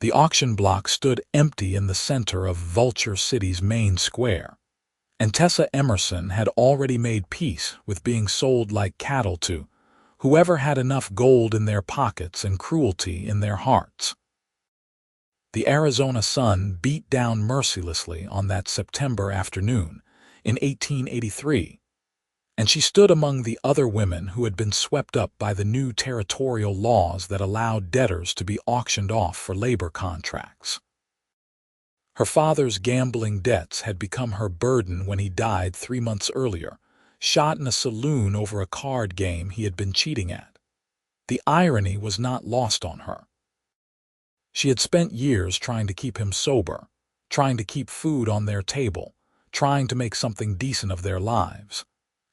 The auction block stood empty in the center of Vulture City's main square, and Tessa Emerson had already made peace with being sold like cattle to whoever had enough gold in their pockets and cruelty in their hearts. The Arizona sun beat down mercilessly on that September afternoon in 1883, and she stood among the other women who had been swept up by the new territorial laws that allowed debtors to be auctioned off for labor contracts. Her father's gambling debts had become her burden when he died 3 months earlier, shot in a saloon over a card game he had been cheating at. The irony was not lost on her. She had spent years trying to keep him sober, trying to keep food on their table, trying to make something decent of their lives.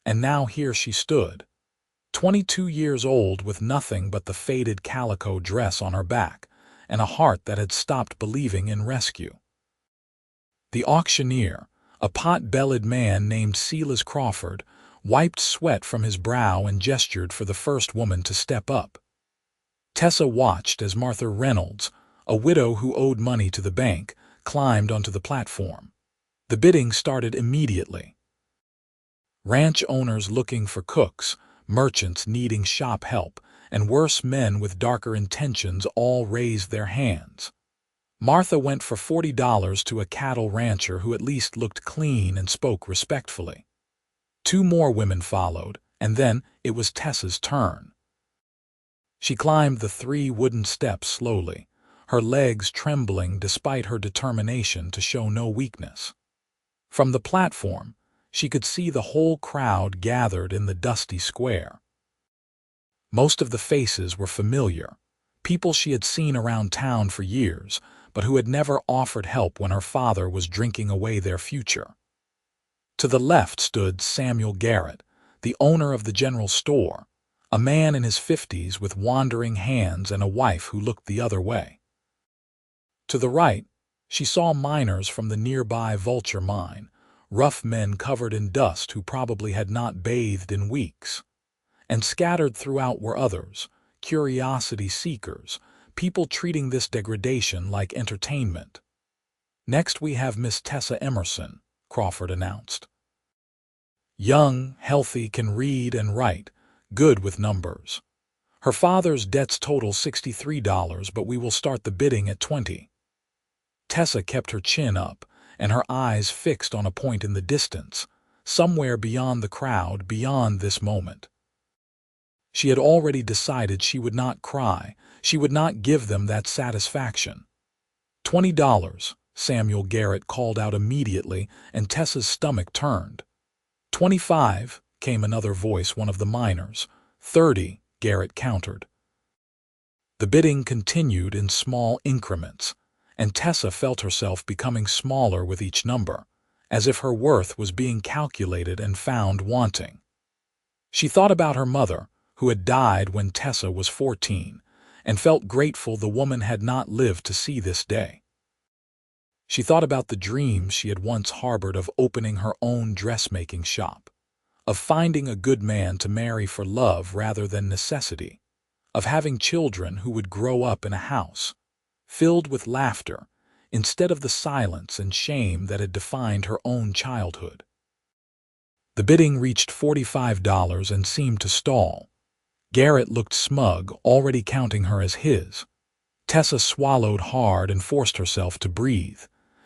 And now here she stood, 22 years old, with nothing but the faded calico dress on her back and a heart that had stopped believing in rescue. The auctioneer, a pot-bellied man named Silas Crawford, wiped sweat from his brow and gestured for the first woman to step up. Tessa watched as Martha Reynolds, a widow who owed money to the bank, climbed onto the platform. The bidding started immediately. Ranch owners looking for cooks, merchants needing shop help, and worse men with darker intentions all raised their hands. Martha went for $40 to a cattle rancher who at least looked clean and spoke respectfully. 2 more women followed, and then it was Tessa's turn. She climbed the 3 wooden steps slowly, her legs trembling despite her determination to show no weakness. From the platform, she could see the whole crowd gathered in the dusty square. Most of the faces were familiar, people she had seen around town for years, but who had never offered help when her father was drinking away their future. To the left stood Samuel Garrett, the owner of the general store, a man in his 50s with wandering hands and a wife who looked the other way. To the right, she saw miners from the nearby Vulture mine, rough men covered in dust who probably had not bathed in weeks. And scattered throughout were others, curiosity seekers, people treating this degradation like entertainment. "Next we have Miss Tessa Emerson," Crawford announced. "Young, healthy, can read and write, good with numbers. Her father's debts total $63, but we will start the bidding at $20. Tessa kept her chin up and her eyes fixed on a point in the distance, somewhere beyond the crowd, beyond this moment. She had already decided she would not cry, she would not give them that satisfaction. $20, Samuel Garrett called out immediately, and Tessa's stomach turned. 25, came another voice, one of the miners. 30, Garrett countered. The bidding continued in small increments, and Tessa felt herself becoming smaller with each number, as if her worth was being calculated and found wanting. She thought about her mother, who had died when Tessa was 14, and felt grateful the woman had not lived to see this day. She thought about the dreams she had once harbored of opening her own dressmaking shop, of finding a good man to marry for love rather than necessity, of having children who would grow up in a house filled with laughter instead of the silence and shame that had defined her own childhood. The bidding reached $45 and seemed to stall. Garrett looked smug, already counting her as his. Tessa swallowed hard and forced herself to breathe.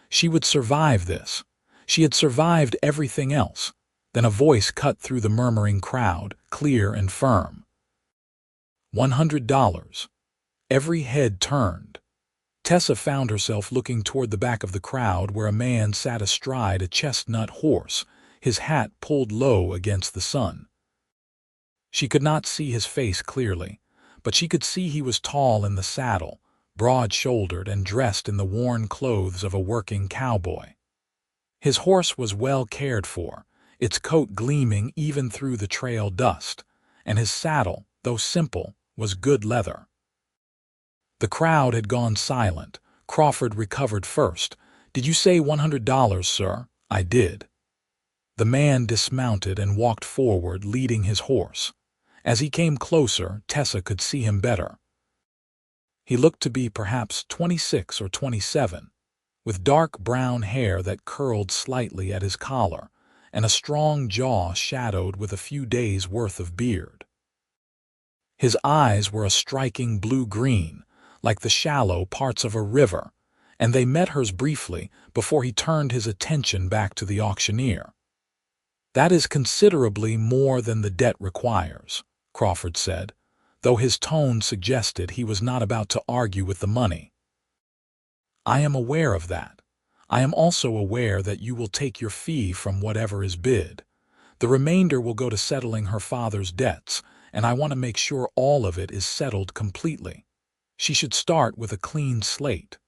She would survive this. She had survived everything else. Then a voice cut through the murmuring crowd, clear and firm. $100. Every head turned. Tessa found herself looking toward the back of the crowd where a man sat astride a chestnut horse, his hat pulled low against the sun. She could not see his face clearly, but she could see he was tall in the saddle, broad-shouldered and dressed in the worn clothes of a working cowboy. His horse was well cared for, its coat gleaming even through the trail dust, and his saddle, though simple, was good leather. The crowd had gone silent. Crawford recovered first. "Did you say $100, sir?" "I did." The man dismounted and walked forward, leading his horse. As he came closer, Tessa could see him better. He looked to be perhaps 26 or 27, with dark brown hair that curled slightly at his collar, and a strong jaw shadowed with a few days' worth of beard. His eyes were a striking blue-green, like the shallow parts of a river, and they met hers briefly before he turned his attention back to the auctioneer. "That is considerably more than the debt requires," Crawford said, though his tone suggested he was not about to argue with the money. "I am aware of that. I am also aware that you will take your fee from whatever is bid. The remainder will go to settling her father's debts, and I want to make sure all of it is settled completely. She should start with a clean slate."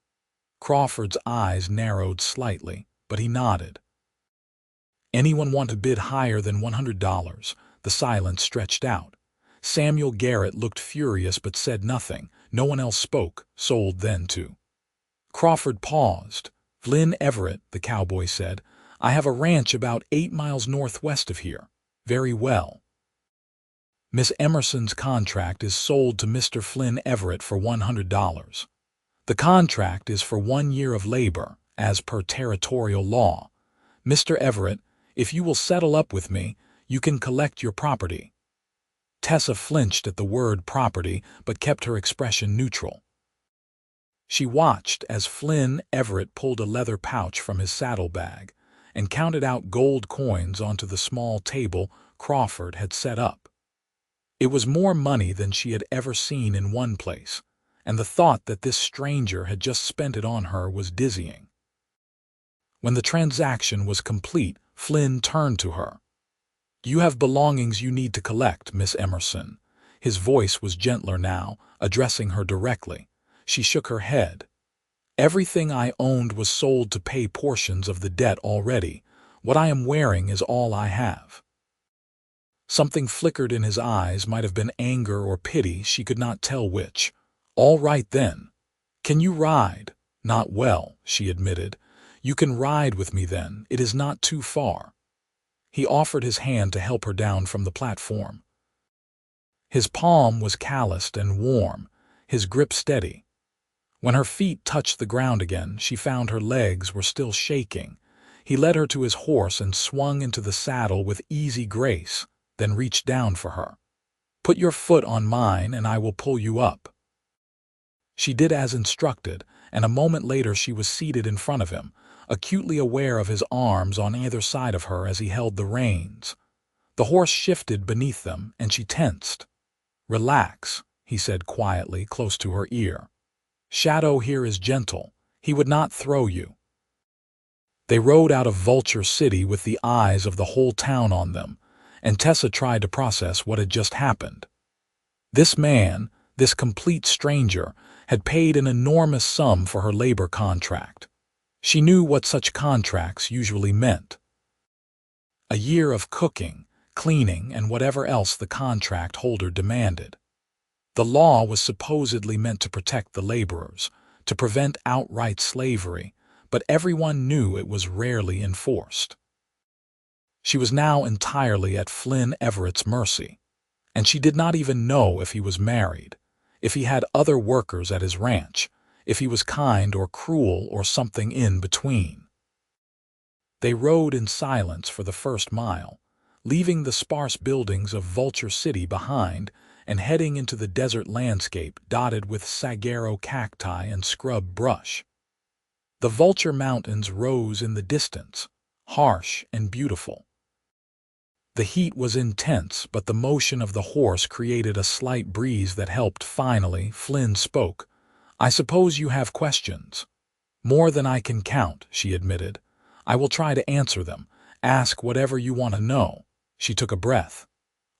Crawford's eyes narrowed slightly, but he nodded. "Anyone want to bid higher than $100? The silence stretched out. Samuel Garrett looked furious but said nothing. No one else spoke. "Sold then to." Crawford paused. "Flynn Everett," the cowboy said. "I have a ranch about 8 miles northwest of here." "Very well." "Miss Emerson's contract is sold to Mr. Flynn Everett for $100. The contract is for 1 year of labor, as per territorial law. Mr. Everett, if you will settle up with me, you can collect your property." Tessa flinched at the word property, but kept her expression neutral. She watched as Flynn Everett pulled a leather pouch from his saddlebag and counted out gold coins onto the small table Crawford had set up. It was more money than she had ever seen in one place, and the thought that this stranger had just spent it on her was dizzying. When the transaction was complete, Flynn turned to her. "You have belongings you need to collect, Miss Emerson." His voice was gentler now, addressing her directly. She shook her head. "Everything I owned was sold to pay portions of the debt already. What I am wearing is all I have." Something flickered in his eyes, might have been anger or pity, she could not tell which. "All right then. Can you ride?" "Not well," she admitted. "You can ride with me then. It is not too far." He offered his hand to help her down from the platform. His palm was calloused and warm, his grip steady. When her feet touched the ground again, she found her legs were still shaking. He led her to his horse and swung into the saddle with easy grace, then reached down for her. "Put your foot on mine and I will pull you up." She did as instructed, and a moment later she was seated in front of him, acutely aware of his arms on either side of her as he held the reins. The horse shifted beneath them, and she tensed. "Relax," he said quietly, close to her ear. "Shadow here is gentle. He would not throw you." They rode out of Vulture City with the eyes of the whole town on them, and Tessa tried to process what had just happened. This man, this complete stranger, had paid an enormous sum for her labor contract. She knew what such contracts usually meant. A year of cooking, cleaning, and whatever else the contract holder demanded. The law was supposedly meant to protect the laborers, to prevent outright slavery, but everyone knew it was rarely enforced. She was now entirely at Flynn Everett's mercy, and she did not even know if he was married, if he had other workers at his ranch, if he was kind or cruel or something in between. They rode in silence for the first mile, leaving the sparse buildings of Vulture City behind and heading into the desert landscape dotted with saguaro cacti and scrub brush. The Vulture Mountains rose in the distance, harsh and beautiful. The heat was intense, but the motion of the horse created a slight breeze that helped. Finally, Flynn spoke. "I suppose you have questions." "More than I can count," she admitted. "I will try to answer them. Ask whatever you want to know." She took a breath.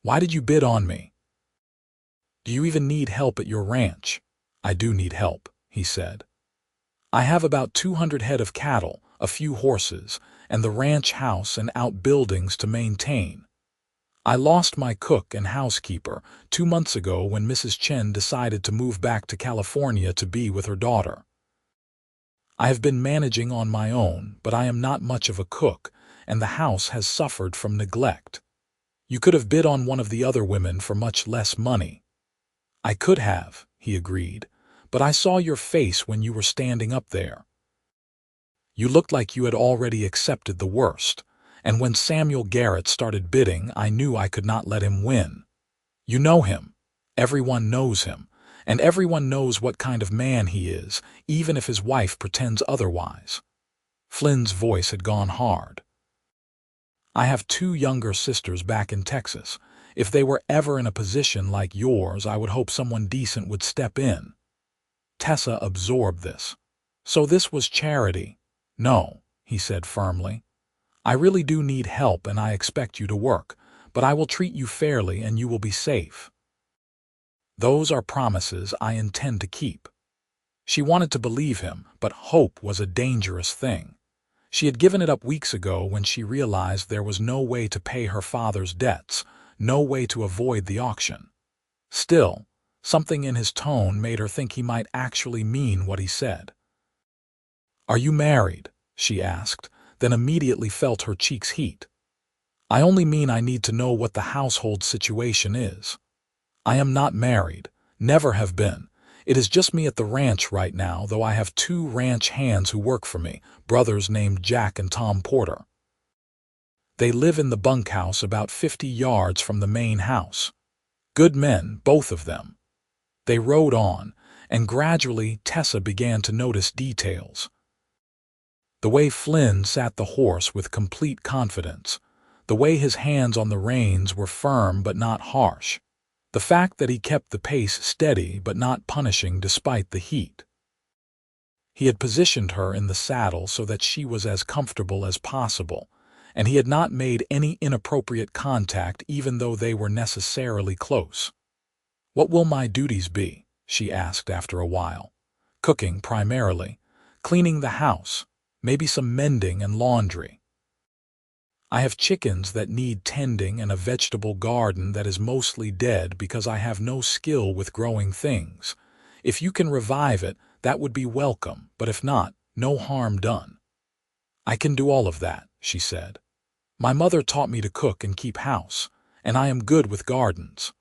"Why did you bid on me?" "Do you even need help at your ranch?" "I do need help," he said. "I have about 200 head of cattle, a few horses, and the ranch house and outbuildings to maintain. I lost my cook and housekeeper 2 months ago when Mrs. Chen decided to move back to California to be with her daughter. I have been managing on my own, but I am not much of a cook, and the house has suffered from neglect. You could have bid on one of the other women for much less money." "I could have," he agreed, but I saw your face when you were standing up there. You looked like you had already accepted the worst, and when Samuel Garrett started bidding, I knew I could not let him win. You know him. Everyone knows him, and everyone knows what kind of man he is, even if his wife pretends otherwise." Flynn's voice had gone hard. "I have 2 younger sisters back in Texas. If they were ever in a position like yours, I would hope someone decent would step in." Tessa absorbed this. "So this was charity?" "No," he said firmly. "I really do need help and I expect you to work, but I will treat you fairly and you will be safe." "Those are promises I intend to keep." She wanted to believe him, but hope was a dangerous thing. She had given it up weeks ago when she realized there was no way to pay her father's debts, no way to avoid the auction. Still, something in his tone made her think he might actually mean what he said. "Are you married?" she asked, then immediately felt her cheeks heat. "I only mean I need to know what the household situation is." "I am not married, never have been. It is just me at the ranch right now, though I have 2 ranch hands who work for me, brothers named Jack and Tom Porter. They live in the bunkhouse about 50 yards from the main house. Good men, both of them." They rode on, and gradually Tessa began to notice details. The way Flynn sat the horse with complete confidence, the way his hands on the reins were firm but not harsh, the fact that he kept the pace steady but not punishing despite the heat. He had positioned her in the saddle so that she was as comfortable as possible, and he had not made any inappropriate contact even though they were necessarily close. "What will my duties be?" she asked after a while. "Cooking primarily, cleaning the house, maybe some mending and laundry. I have chickens that need tending and a vegetable garden that is mostly dead because I have no skill with growing things. If you can revive it, that would be welcome, but if not, no harm done." "I can do all of that," she said. "My mother taught me to cook and keep house, and I am good with gardens."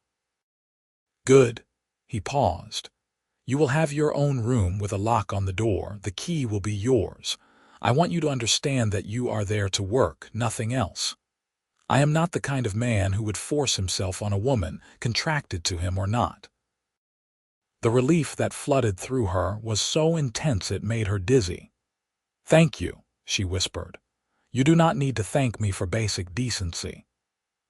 "Good." He paused. "You will have your own room with a lock on the door. The key will be yours. I want you to understand that you are there to work, nothing else. I am not the kind of man who would force himself on a woman, contracted to him or not." The relief that flooded through her was so intense it made her dizzy. "Thank you," she whispered. "You do not need to thank me for basic decency."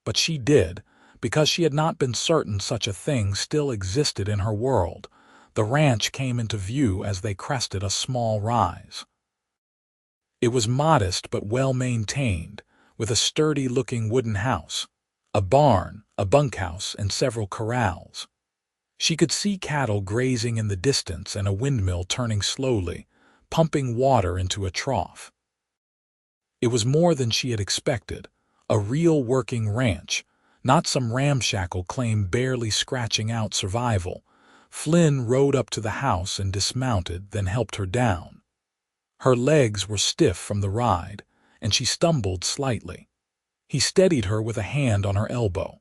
But she did, because she had not been certain such a thing still existed in her world. The ranch came into view as they crested a small rise. It was modest but well-maintained, with a sturdy-looking wooden house, a barn, a bunkhouse, and several corrals. She could see cattle grazing in the distance and a windmill turning slowly, pumping water into a trough. It was more than she had expected, a real working ranch, not some ramshackle claim barely scratching out survival. Flynn rode up to the house and dismounted, then helped her down. Her legs were stiff from the ride, and she stumbled slightly. He steadied her with a hand on her elbow.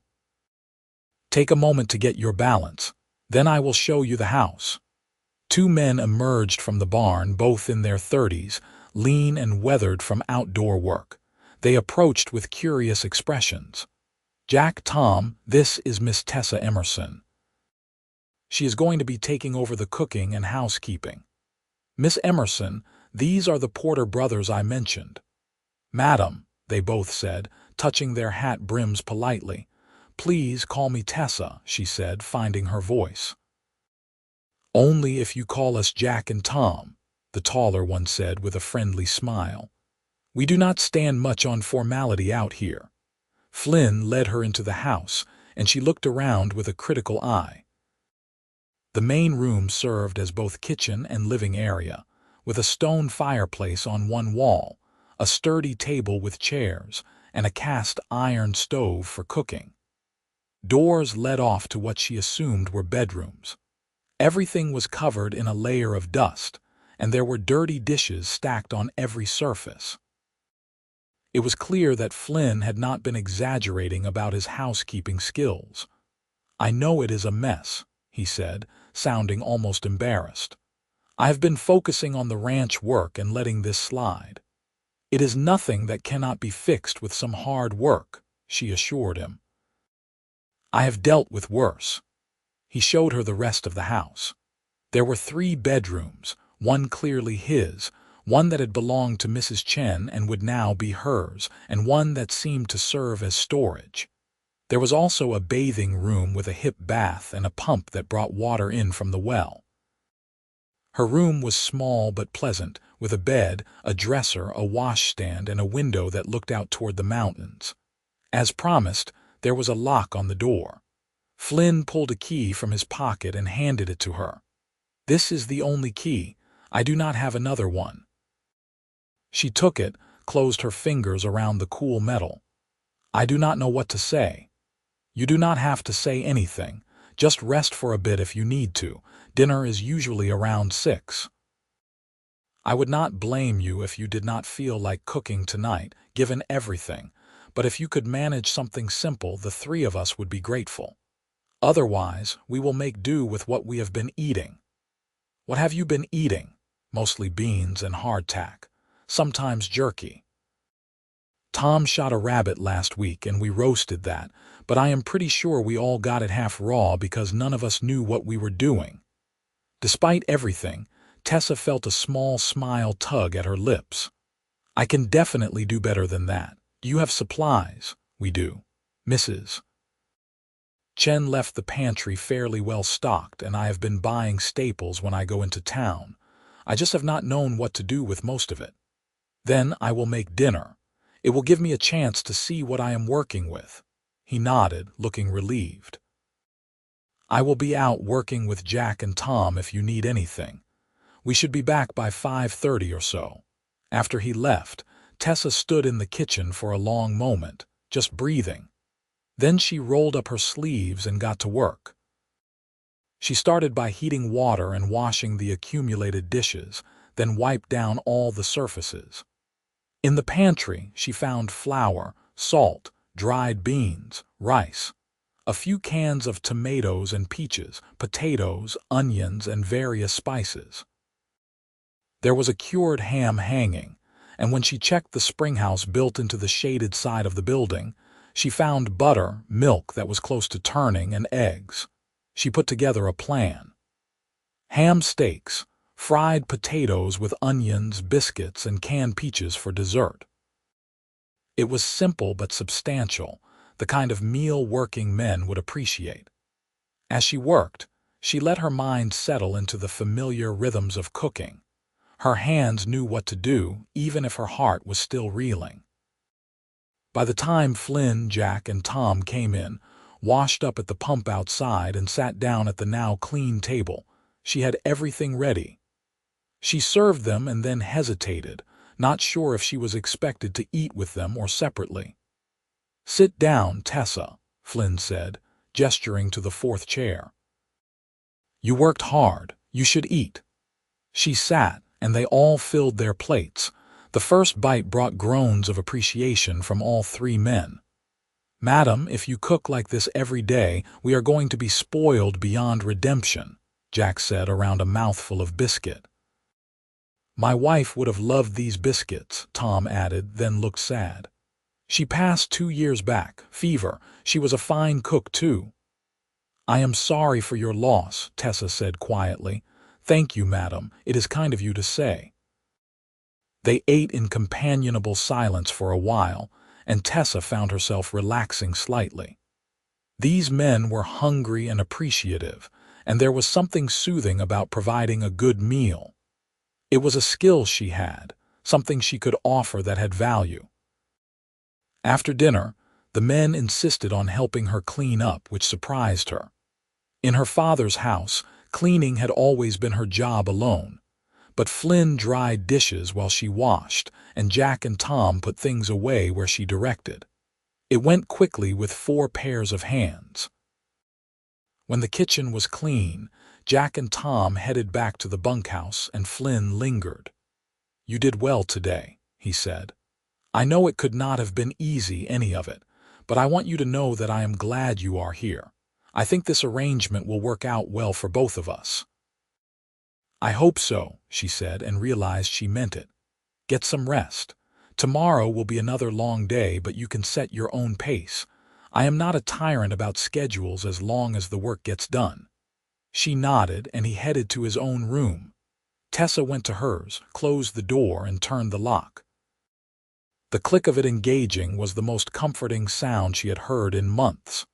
"Take a moment to get your balance, then I will show you the house." 2 men emerged from the barn, both in their 30s, lean and weathered from outdoor work. They approached with curious expressions. "Jack, Tom, this is Miss Tessa Emerson. She is going to be taking over the cooking and housekeeping. Miss Emerson, these are the Porter brothers I mentioned." "Madam," they both said, touching their hat brims politely. "Please call me Tessa," she said, finding her voice. "Only if you call us Jack and Tom," the taller one said with a friendly smile. "We do not stand much on formality out here." Flynn led her into the house, and she looked around with a critical eye. The main room served as both kitchen and living area, with a stone fireplace on one wall, a sturdy table with chairs, and a cast iron stove for cooking. Doors led off to what she assumed were bedrooms. Everything was covered in a layer of dust, and there were dirty dishes stacked on every surface. It was clear that Flynn had not been exaggerating about his housekeeping skills. "I know it is a mess," he said, sounding almost embarrassed. "I have been focusing on the ranch work and letting this slide." "It is nothing that cannot be fixed with some hard work," she assured him. "I have dealt with worse." He showed her the rest of the house. There were 3 bedrooms, one clearly his, one that had belonged to Mrs. Chen and would now be hers, and one that seemed to serve as storage. There was also a bathing room with a hip bath and a pump that brought water in from the well. Her room was small but pleasant, with a bed, a dresser, a washstand, and a window that looked out toward the mountains. As promised, there was a lock on the door. Flynn pulled a key from his pocket and handed it to her. "This is the only key. I do not have another one." She took it, closed her fingers around the cool metal. "I do not know what to say." "You do not have to say anything. Just rest for a bit if you need to. Dinner is usually around 6. I would not blame you if you did not feel like cooking tonight, given everything, but if you could manage something simple, the 3 of us would be grateful. Otherwise, we will make do with what we have been eating." "What have you been eating?" "Mostly beans and hardtack. Sometimes jerky. Tom shot a rabbit last week and we roasted that, but I am pretty sure we all got it half raw because none of us knew what we were doing." Despite everything, Tessa felt a small smile tug at her lips. "I can definitely do better than that. Do you have supplies?" "We do. Mrs. Chen left the pantry fairly well stocked, and I have been buying staples when I go into town. I just have not known what to do with most of it. Then I will make dinner. It will give me a chance to see what I am working with." He nodded, looking relieved. "I will be out working with Jack and Tom if you need anything. We should be back by 5:30 or so." After he left, Tessa stood in the kitchen for a long moment, just breathing. Then she rolled up her sleeves and got to work. She started by heating water and washing the accumulated dishes, then wiped down all the surfaces. In the pantry, she found flour, salt, dried beans, rice, a few cans of tomatoes and peaches, potatoes, onions, and various spices. There was a cured ham hanging, and when she checked the springhouse built into the shaded side of the building, she found butter, milk that was close to turning, and eggs. She put together a plan. Ham steaks, fried potatoes with onions, biscuits, and canned peaches for dessert. It was simple but substantial, the kind of meal working men would appreciate. As she worked, she let her mind settle into the familiar rhythms of cooking. Her hands knew what to do, even if her heart was still reeling. By the time Flynn, Jack, and Tom came in, washed up at the pump outside, and sat down at the now clean table, she had everything ready. She served them and then hesitated, not sure if she was expected to eat with them or separately. "Sit down, Tessa," Flynn said, gesturing to the 4th chair. "You worked hard. You should eat." She sat, and they all filled their plates. The first bite brought groans of appreciation from all 3 men. "Madam, if you cook like this every day, we are going to be spoiled beyond redemption," Jack said around a mouthful of biscuit. "My wife would have loved these biscuits," Tom added, then looked sad. "She passed 2 years back, fever. She was a fine cook, too." "I am sorry for your loss," Tessa said quietly. "Thank you, madam. It is kind of you to say." They ate in companionable silence for a while, and Tessa found herself relaxing slightly. These men were hungry and appreciative, and there was something soothing about providing a good meal. It was a skill she had, something she could offer that had value. After dinner, the men insisted on helping her clean up, which surprised her. In her father's house, cleaning had always been her job alone. But Flynn dried dishes while she washed, and Jack and Tom put things away where she directed. It went quickly with 4 pairs of hands. When the kitchen was clean, Jack and Tom headed back to the bunkhouse, and Flynn lingered. "You did well today," he said. "I know it could not have been easy, any of it, but I want you to know that I am glad you are here. I think this arrangement will work out well for both of us." "I hope so," she said, and realized she meant it. "Get some rest. Tomorrow will be another long day, but you can set your own pace. I am not a tyrant about schedules as long as the work gets done." She nodded, and he headed to his own room. Tessa went to hers, closed the door, and turned the lock. The click of it engaging was the most comforting sound she had heard in months.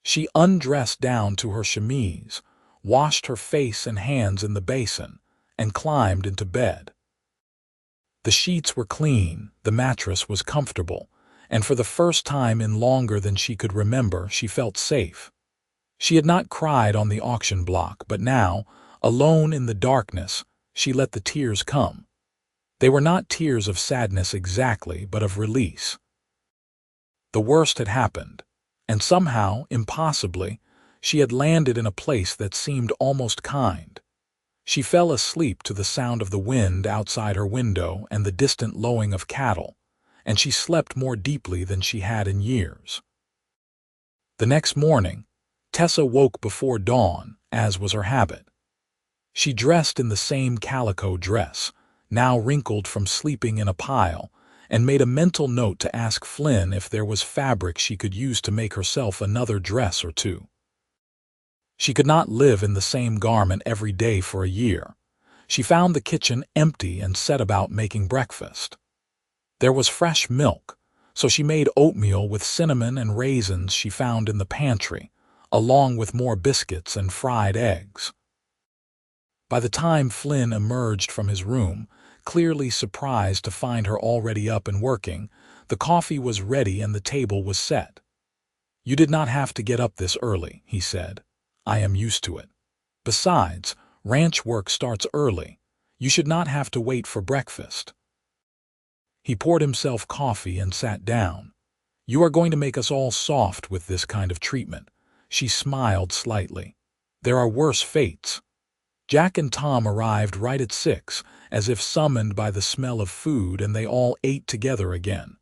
She undressed down to her chemise, washed her face and hands in the basin, and climbed into bed. The sheets were clean, the mattress was comfortable, and for the first time in longer than she could remember, she felt safe. She had not cried on the auction block, but now, alone in the darkness, she let the tears come. They were not tears of sadness exactly, but of release. The worst had happened, and somehow, impossibly, she had landed in a place that seemed almost kind. She fell asleep to the sound of the wind outside her window and the distant lowing of cattle, and she slept more deeply than she had in years. The next morning, Tessa woke before dawn, as was her habit. She dressed in the same calico dress, now wrinkled from sleeping in a pile, and made a mental note to ask Flynn if there was fabric she could use to make herself another dress or two. She could not live in the same garment every day for a year. She found the kitchen empty and set about making breakfast. There was fresh milk, so she made oatmeal with cinnamon and raisins she found in the pantry, along with more biscuits and fried eggs. By the time Flynn emerged from his room, clearly surprised to find her already up and working, the coffee was ready and the table was set. "You did not have to get up this early," he said. "I am used to it. Besides, ranch work starts early. You should not have to wait for breakfast." He poured himself coffee and sat down. "You are going to make us all soft with this kind of treatment." She smiled slightly. "There are worse fates." Jack and Tom arrived right at 6, as if summoned by the smell of food, and they all ate together again.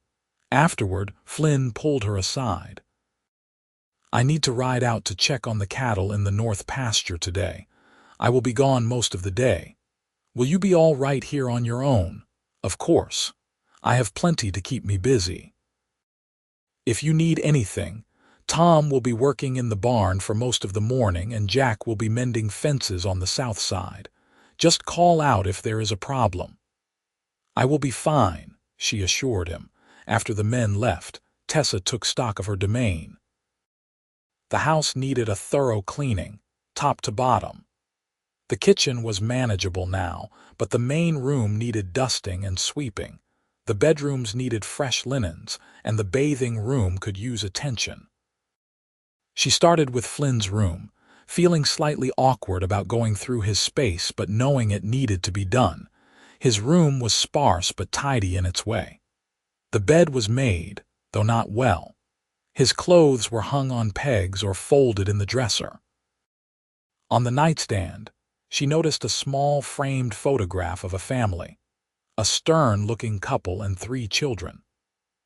Afterward, Flynn pulled her aside. "I need to ride out to check on the cattle in the north pasture today. I will be gone most of the day. Will you be all right here on your own?" "Of course. I have plenty to keep me busy." "If you need anything, Tom will be working in the barn for most of the morning and Jack will be mending fences on the south side. Just call out if there is a problem." "I will be fine," she assured him. After the men left, Tessa took stock of her domain. The house needed a thorough cleaning, top to bottom. The kitchen was manageable now, but the main room needed dusting and sweeping. The bedrooms needed fresh linens, and the bathing room could use attention. She started with Flynn's room, feeling slightly awkward about going through his space but knowing it needed to be done. His room was sparse but tidy in its way. The bed was made, though not well. His clothes were hung on pegs or folded in the dresser. On the nightstand, she noticed a small framed photograph of a family, a stern-looking couple and 3 children.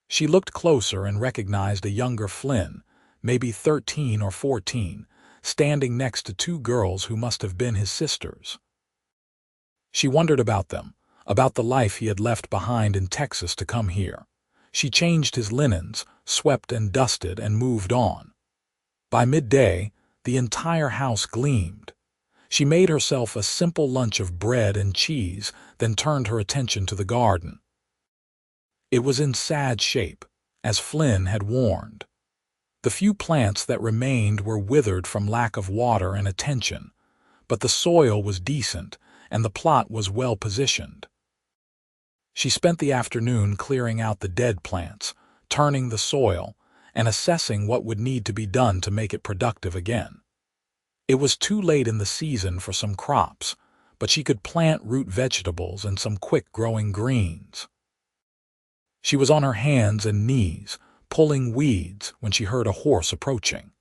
She looked closer and recognized a younger Flynn, maybe 13 or 14, standing next to 2 girls who must have been his sisters. She wondered about them, about the life he had left behind in Texas to come here. She changed his linens, swept and dusted, and moved on. By midday, the entire house gleamed. She made herself a simple lunch of bread and cheese, then turned her attention to the garden. It was in sad shape, as Flynn had warned. The few plants that remained were withered from lack of water and attention, but the soil was decent and the plot was well positioned. She spent the afternoon clearing out the dead plants, turning the soil, and assessing what would need to be done to make it productive again. It was too late in the season for some crops, but she could plant root vegetables and some quick-growing greens. She was on her hands and knees, pulling weeds, when she heard a horse approaching.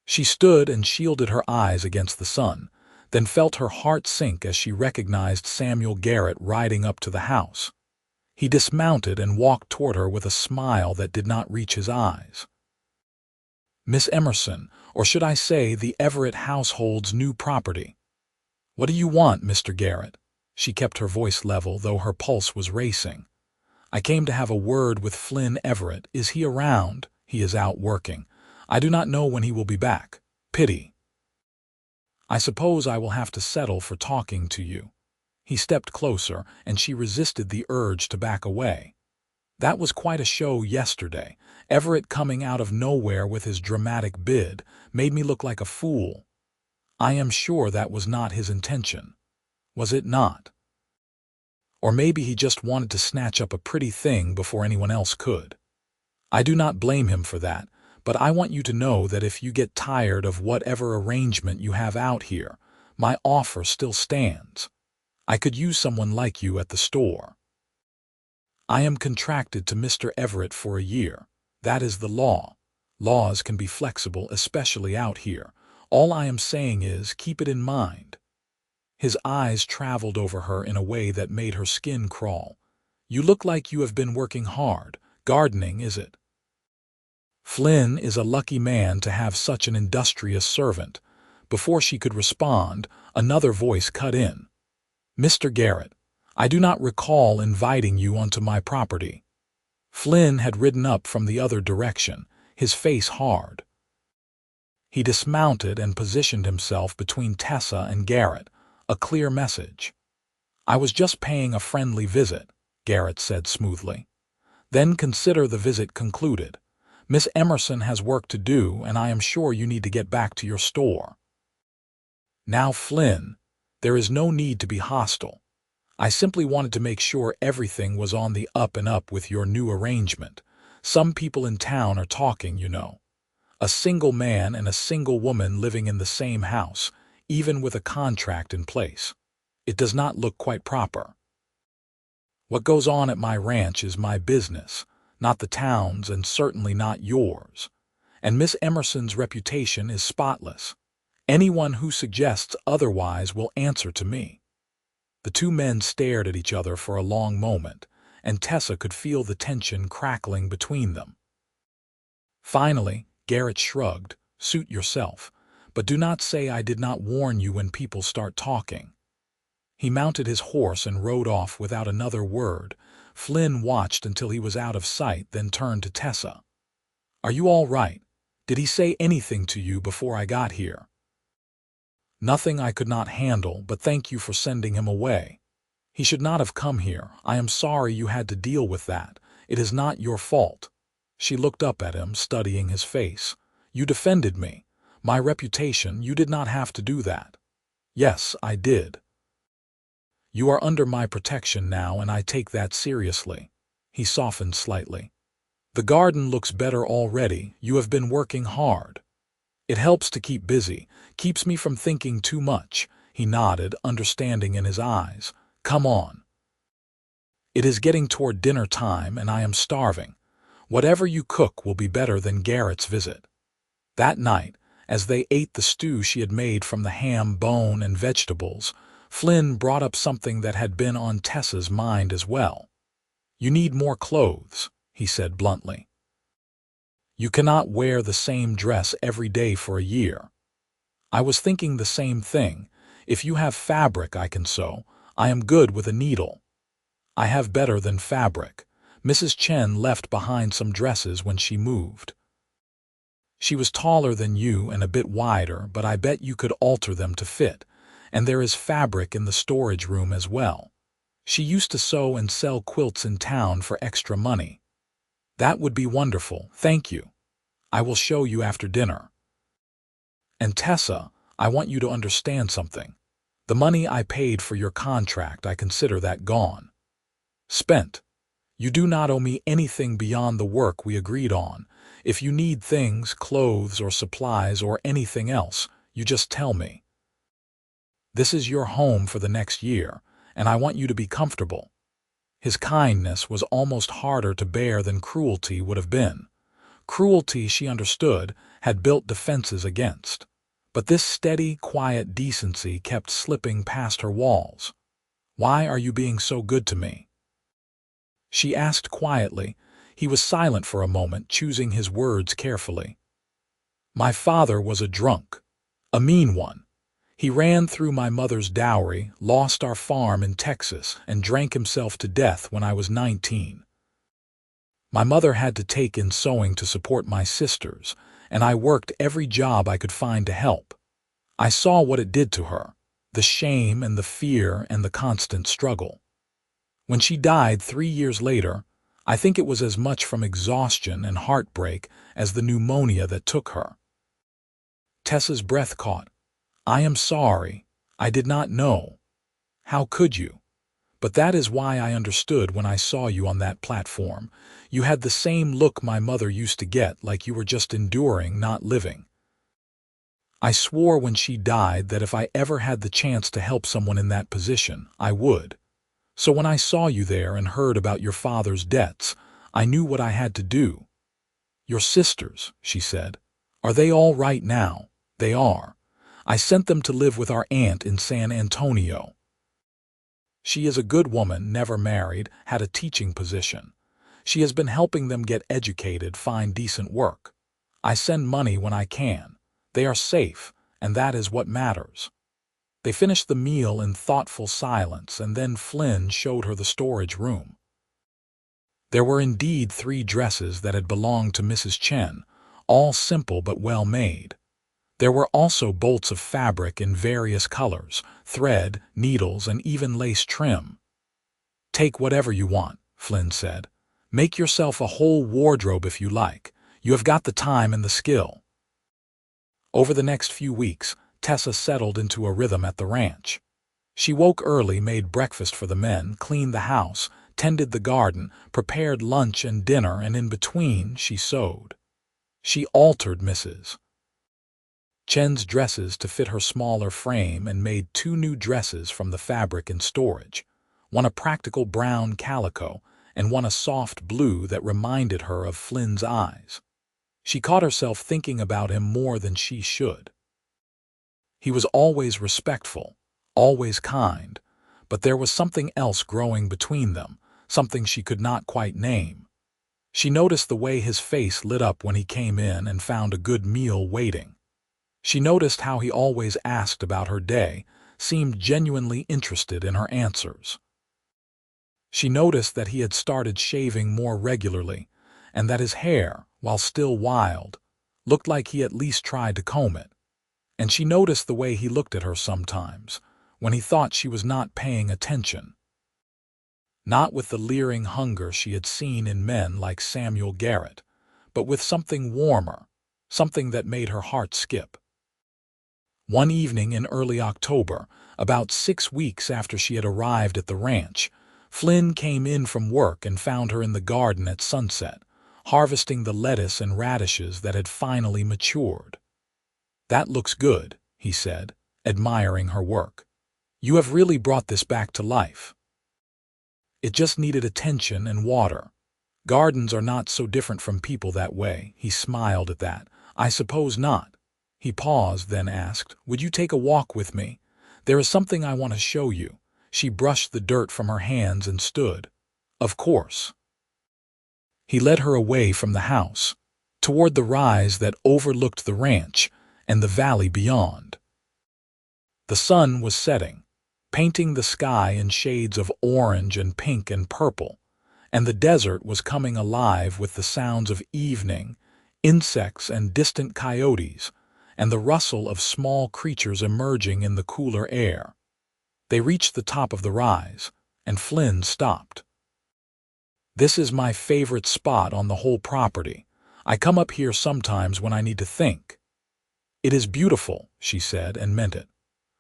She stood and shielded her eyes against the sun, then felt her heart sink as she recognized Samuel Garrett riding up to the house. He dismounted and walked toward her with a smile that did not reach his eyes. "Miss Emerson, Or should I say the Everett household's new property? What do you want, Mr. Garrett? She kept her voice level, though her pulse was racing. I came to have a word with Flynn Everett. Is he around? He is out working. I do not know when he will be back. Pity. I suppose I will have to settle for talking to you. He stepped closer, and she resisted the urge to back away. That was quite a show yesterday. Everett coming out of nowhere with his dramatic bid made me look like a fool. I am sure that was not his intention. Was it not? Or maybe he just wanted to snatch up a pretty thing before anyone else could. I do not blame him for that, but I want you to know that if you get tired of whatever arrangement you have out here, my offer still stands. I could use someone like you at the store. I am contracted to Mr. Everett for a year. That is the law. Laws can be flexible, especially out here. All I am saying is, keep it in mind. His eyes traveled over her in a way that made her skin crawl. You look like you have been working hard. Gardening, is it? Flynn is a lucky man to have such an industrious servant. Before she could respond, another voice cut in. Mr. Garrett, I do not recall inviting you onto my property. Flynn had ridden up from the other direction, his face hard. He dismounted and positioned himself between Tessa and Garrett, a clear message. I was just paying a friendly visit, Garrett said smoothly. Then consider the visit concluded. Miss Emerson has work to do, and I am sure you need to get back to your store. Now, Flynn, there is no need to be hostile. I simply wanted to make sure everything was on the up and up with your new arrangement. Some people in town are talking, you know. A single man and a single woman living in the same house, even with a contract in place. It does not look quite proper. What goes on at my ranch is my business, not the town's and certainly not yours. And Miss Emerson's reputation is spotless. Anyone who suggests otherwise will answer to me. The two men stared at each other for a long moment, and Tessa could feel the tension crackling between them. Finally, Garrett shrugged. Suit yourself, but do not say I did not warn you when people start talking. He mounted his horse and rode off without another word. Flynn watched until he was out of sight, then turned to Tessa. Are you all right? Did he say anything to you before I got here? Nothing I could not handle, but thank you for sending him away. He should not have come here. I am sorry you had to deal with that. It is not your fault. She looked up at him, studying his face. You defended me. My reputation, you did not have to do that. Yes, I did. You are under my protection now, and I take that seriously. He softened slightly. The garden looks better already. You have been working hard. It helps to keep busy, keeps me from thinking too much. He nodded, understanding in his eyes. Come on. It is getting toward dinner time, and I am starving. Whatever you cook will be better than Garrett's visit. That night, as they ate the stew she had made from the ham, bone, and vegetables, Flynn brought up something that had been on Tessa's mind as well. You need more clothes, he said bluntly. You cannot wear the same dress every day for a year. I was thinking the same thing. If you have fabric I can sew, I am good with a needle. I have better than fabric. Mrs. Chen left behind some dresses when she moved. She was taller than you and a bit wider, but I bet you could alter them to fit. And there is fabric in the storage room as well. She used to sew and sell quilts in town for extra money. That would be wonderful, thank you. I will show you after dinner. And Tessa, I want you to understand something. The money I paid for your contract, I consider that gone. Spent. You do not owe me anything beyond the work we agreed on. If you need things, clothes or supplies or anything else, you just tell me. This is your home for the next year, and I want you to be comfortable. His kindness was almost harder to bear than cruelty would have been. Cruelty, she understood, had built defenses against. But this steady, quiet decency kept slipping past her walls. Why are you being so good to me? She asked quietly. He was silent for a moment, choosing his words carefully. My father was a drunk, a mean one. He ran through my mother's dowry, lost our farm in Texas, and drank himself to death when I was 19. My mother had to take in sewing to support my sisters, and I worked every job I could find to help. I saw what it did to her, the shame and the fear and the constant struggle. When she died 3 years later, I think it was as much from exhaustion and heartbreak as the pneumonia that took her. Tessa's breath caught. I am sorry. I did not know. How could you? But that is why I understood when I saw you on that platform. You had the same look my mother used to get, like you were just enduring, not living. I swore when she died that if I ever had the chance to help someone in that position, I would. So when I saw you there and heard about your father's debts, I knew what I had to do. Your sisters, she said. Are they all right now? They are. I sent them to live with our aunt in San Antonio. She is a good woman, never married, had a teaching position. She has been helping them get educated, find decent work. I send money when I can. They are safe, and that is what matters. They finished the meal in thoughtful silence, and then Flynn showed her the storage room. There were indeed 3 dresses that had belonged to Mrs. Chen, all simple but well made. There were also bolts of fabric in various colors, thread, needles, and even lace trim. Take whatever you want, Flynn said. Make yourself a whole wardrobe if you like. You have got the time and the skill. Over the next few weeks, Tessa settled into a rhythm at the ranch. She woke early, made breakfast for the men, cleaned the house, tended the garden, prepared lunch and dinner, and in between she sewed. She altered Mrs. Chen's dresses to fit her smaller frame and made 2 new dresses from the fabric in storage, one a practical brown calico and one a soft blue that reminded her of Flynn's eyes. She caught herself thinking about him more than she should. He was always respectful, always kind, but there was something else growing between them, something she could not quite name. She noticed the way his face lit up when he came in and found a good meal waiting. She noticed how he always asked about her day, seemed genuinely interested in her answers. She noticed that he had started shaving more regularly, and that his hair, while still wild, looked like he at least tried to comb it. And she noticed the way he looked at her sometimes, when he thought she was not paying attention. Not with the leering hunger she had seen in men like Samuel Garrett, but with something warmer, something that made her heart skip. One evening in early October, about 6 weeks after she had arrived at the ranch, Flynn came in from work and found her in the garden at sunset, harvesting the lettuce and radishes that had finally matured. "That looks good," he said, admiring her work. "You have really brought this back to life." It just needed attention and water. Gardens are not so different from people that way. He smiled at that. "I suppose not." He paused, then asked, "Would you take a walk with me? There is something I want to show you." She brushed the dirt from her hands and stood. "Of course." He led her away from the house, toward the rise that overlooked the ranch and the valley beyond. The sun was setting, painting the sky in shades of orange and pink and purple, and the desert was coming alive with the sounds of evening, insects and distant coyotes, and the rustle of small creatures emerging in the cooler air. They reached the top of the rise, and Flynn stopped. "This is my favorite spot on the whole property. I come up here sometimes when I need to think." "It is beautiful," she said, and meant it.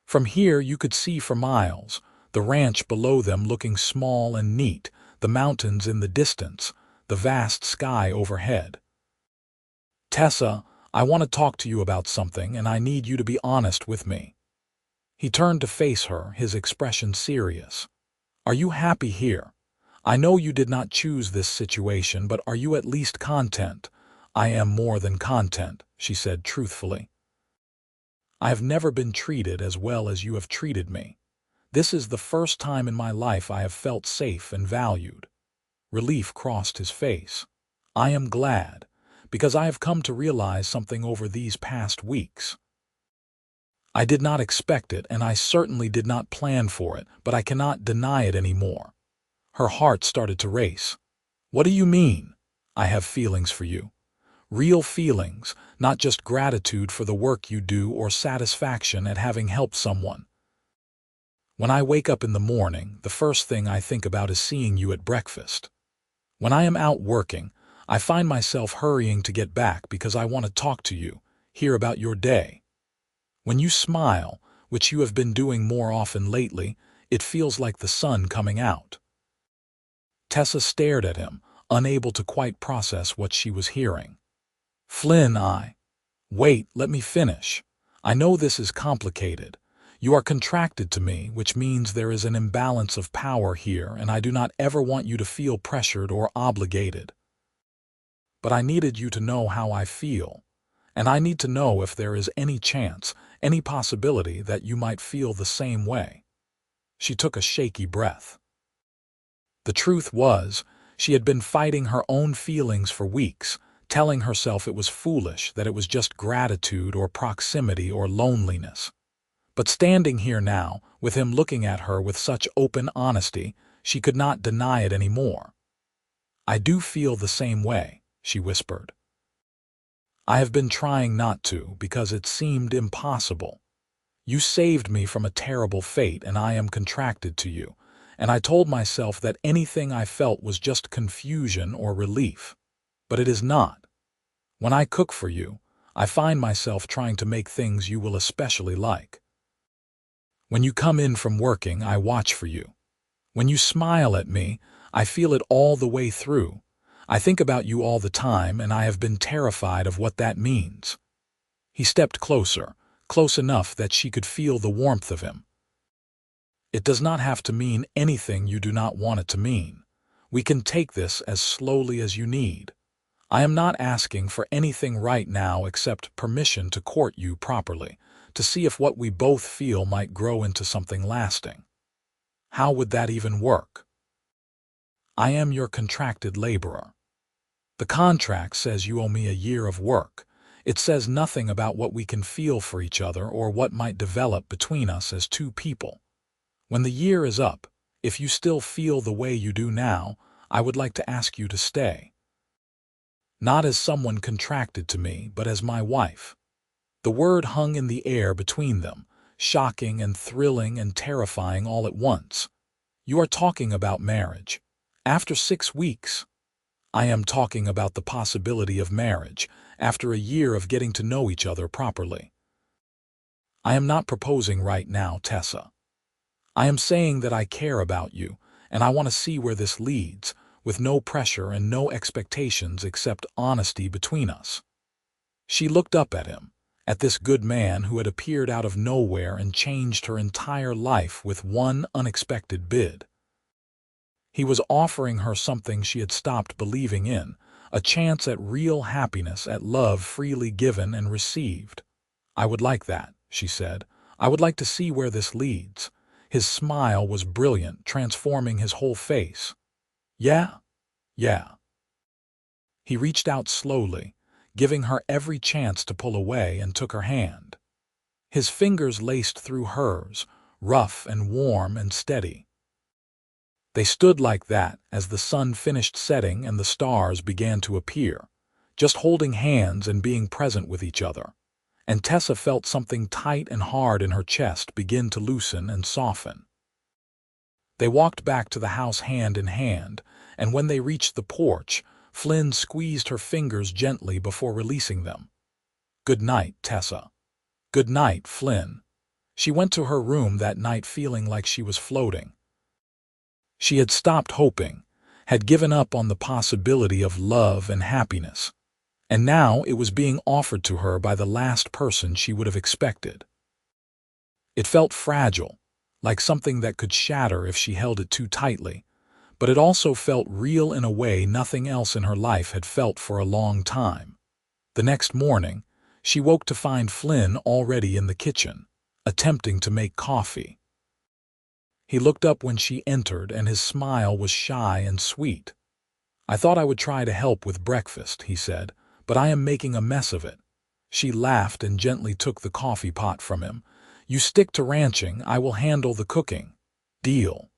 From here you could see for miles, the ranch below them looking small and neat, the mountains in the distance, the vast sky overhead. "Tessa, I want to talk to you about something, and I need you to be honest with me." He turned to face her, his expression serious. "Are you happy here? I know you did not choose this situation, but are you at least content?" "I am more than content," she said truthfully. "I have never been treated as well as you have treated me. This is the first time in my life I have felt safe and valued." Relief crossed his face. "I am glad, because I have come to realize something over these past weeks. I did not expect it, and I certainly did not plan for it, but I cannot deny it anymore." Her heart started to race. "What do you mean?" "I have feelings for you. Real feelings, not just gratitude for the work you do or satisfaction at having helped someone. When I wake up in the morning, the first thing I think about is seeing you at breakfast. When I am out working, I find myself hurrying to get back because I want to talk to you, hear about your day. When you smile, which you have been doing more often lately, it feels like the sun coming out." Tessa stared at him, unable to quite process what she was hearing. "Flynn, Wait, let me finish. I know this is complicated. You are contracted to me, which means there is an imbalance of power here, and I do not ever want you to feel pressured or obligated. But I needed you to know how I feel, and I need to know if there is any chance, any possibility that you might feel the same way." She took a shaky breath. The truth was, she had been fighting her own feelings for weeks, telling herself it was foolish, that it was just gratitude or proximity or loneliness. But standing here now, with him looking at her with such open honesty, she could not deny it anymore. "I do feel the same way," she whispered. "I have been trying not to, because it seemed impossible. You saved me from a terrible fate, and I am contracted to you, and I told myself that anything I felt was just confusion or relief. But it is not. When I cook for you, I find myself trying to make things you will especially like. When you come in from working, I watch for you. When you smile at me, I feel it all the way through. I think about you all the time, and I have been terrified of what that means." He stepped closer, close enough that she could feel the warmth of him. "It does not have to mean anything you do not want it to mean. We can take this as slowly as you need. I am not asking for anything right now except permission to court you properly, to see if what we both feel might grow into something lasting." "How would that even work?" "I am your contracted laborer. The contract says you owe me a year of work. It says nothing about what we can feel for each other or what might develop between us as two people. When the year is up, if you still feel the way you do now, I would like to ask you to stay. Not as someone contracted to me, but as my wife." The word hung in the air between them, shocking and thrilling and terrifying all at once. "You are talking about marriage. After 6 weeks. I am talking about the possibility of marriage, after a year of getting to know each other properly. I am not proposing right now, Tessa. I am saying that I care about you, and I want to see where this leads, with no pressure and no expectations except honesty between us." She looked up at him, at this good man who had appeared out of nowhere and changed her entire life with one unexpected bid. He was offering her something she had stopped believing in, a chance at real happiness, at love freely given and received. "I would like that," she said. "I would like to see where this leads." His smile was brilliant, transforming his whole face. "Yeah? Yeah." He reached out slowly, giving her every chance to pull away, and took her hand. His fingers laced through hers, rough and warm and steady. They stood like that as the sun finished setting and the stars began to appear, just holding hands and being present with each other. And Tessa felt something tight and hard in her chest begin to loosen and soften. They walked back to the house hand in hand, and when they reached the porch, Flynn squeezed her fingers gently before releasing them. "Good night, Tessa." "Good night, Flynn." She went to her room that night feeling like she was floating. She had stopped hoping, had given up on the possibility of love and happiness, and now it was being offered to her by the last person she would have expected. It felt fragile, like something that could shatter if she held it too tightly, but it also felt real in a way nothing else in her life had felt for a long time. The next morning, she woke to find Flynn already in the kitchen, attempting to make coffee. He looked up when she entered, and his smile was shy and sweet. "I thought I would try to help with breakfast," he said, but I am making a mess of it." She laughed and gently took the coffee pot from him. "You stick to ranching, I will handle the cooking. Deal."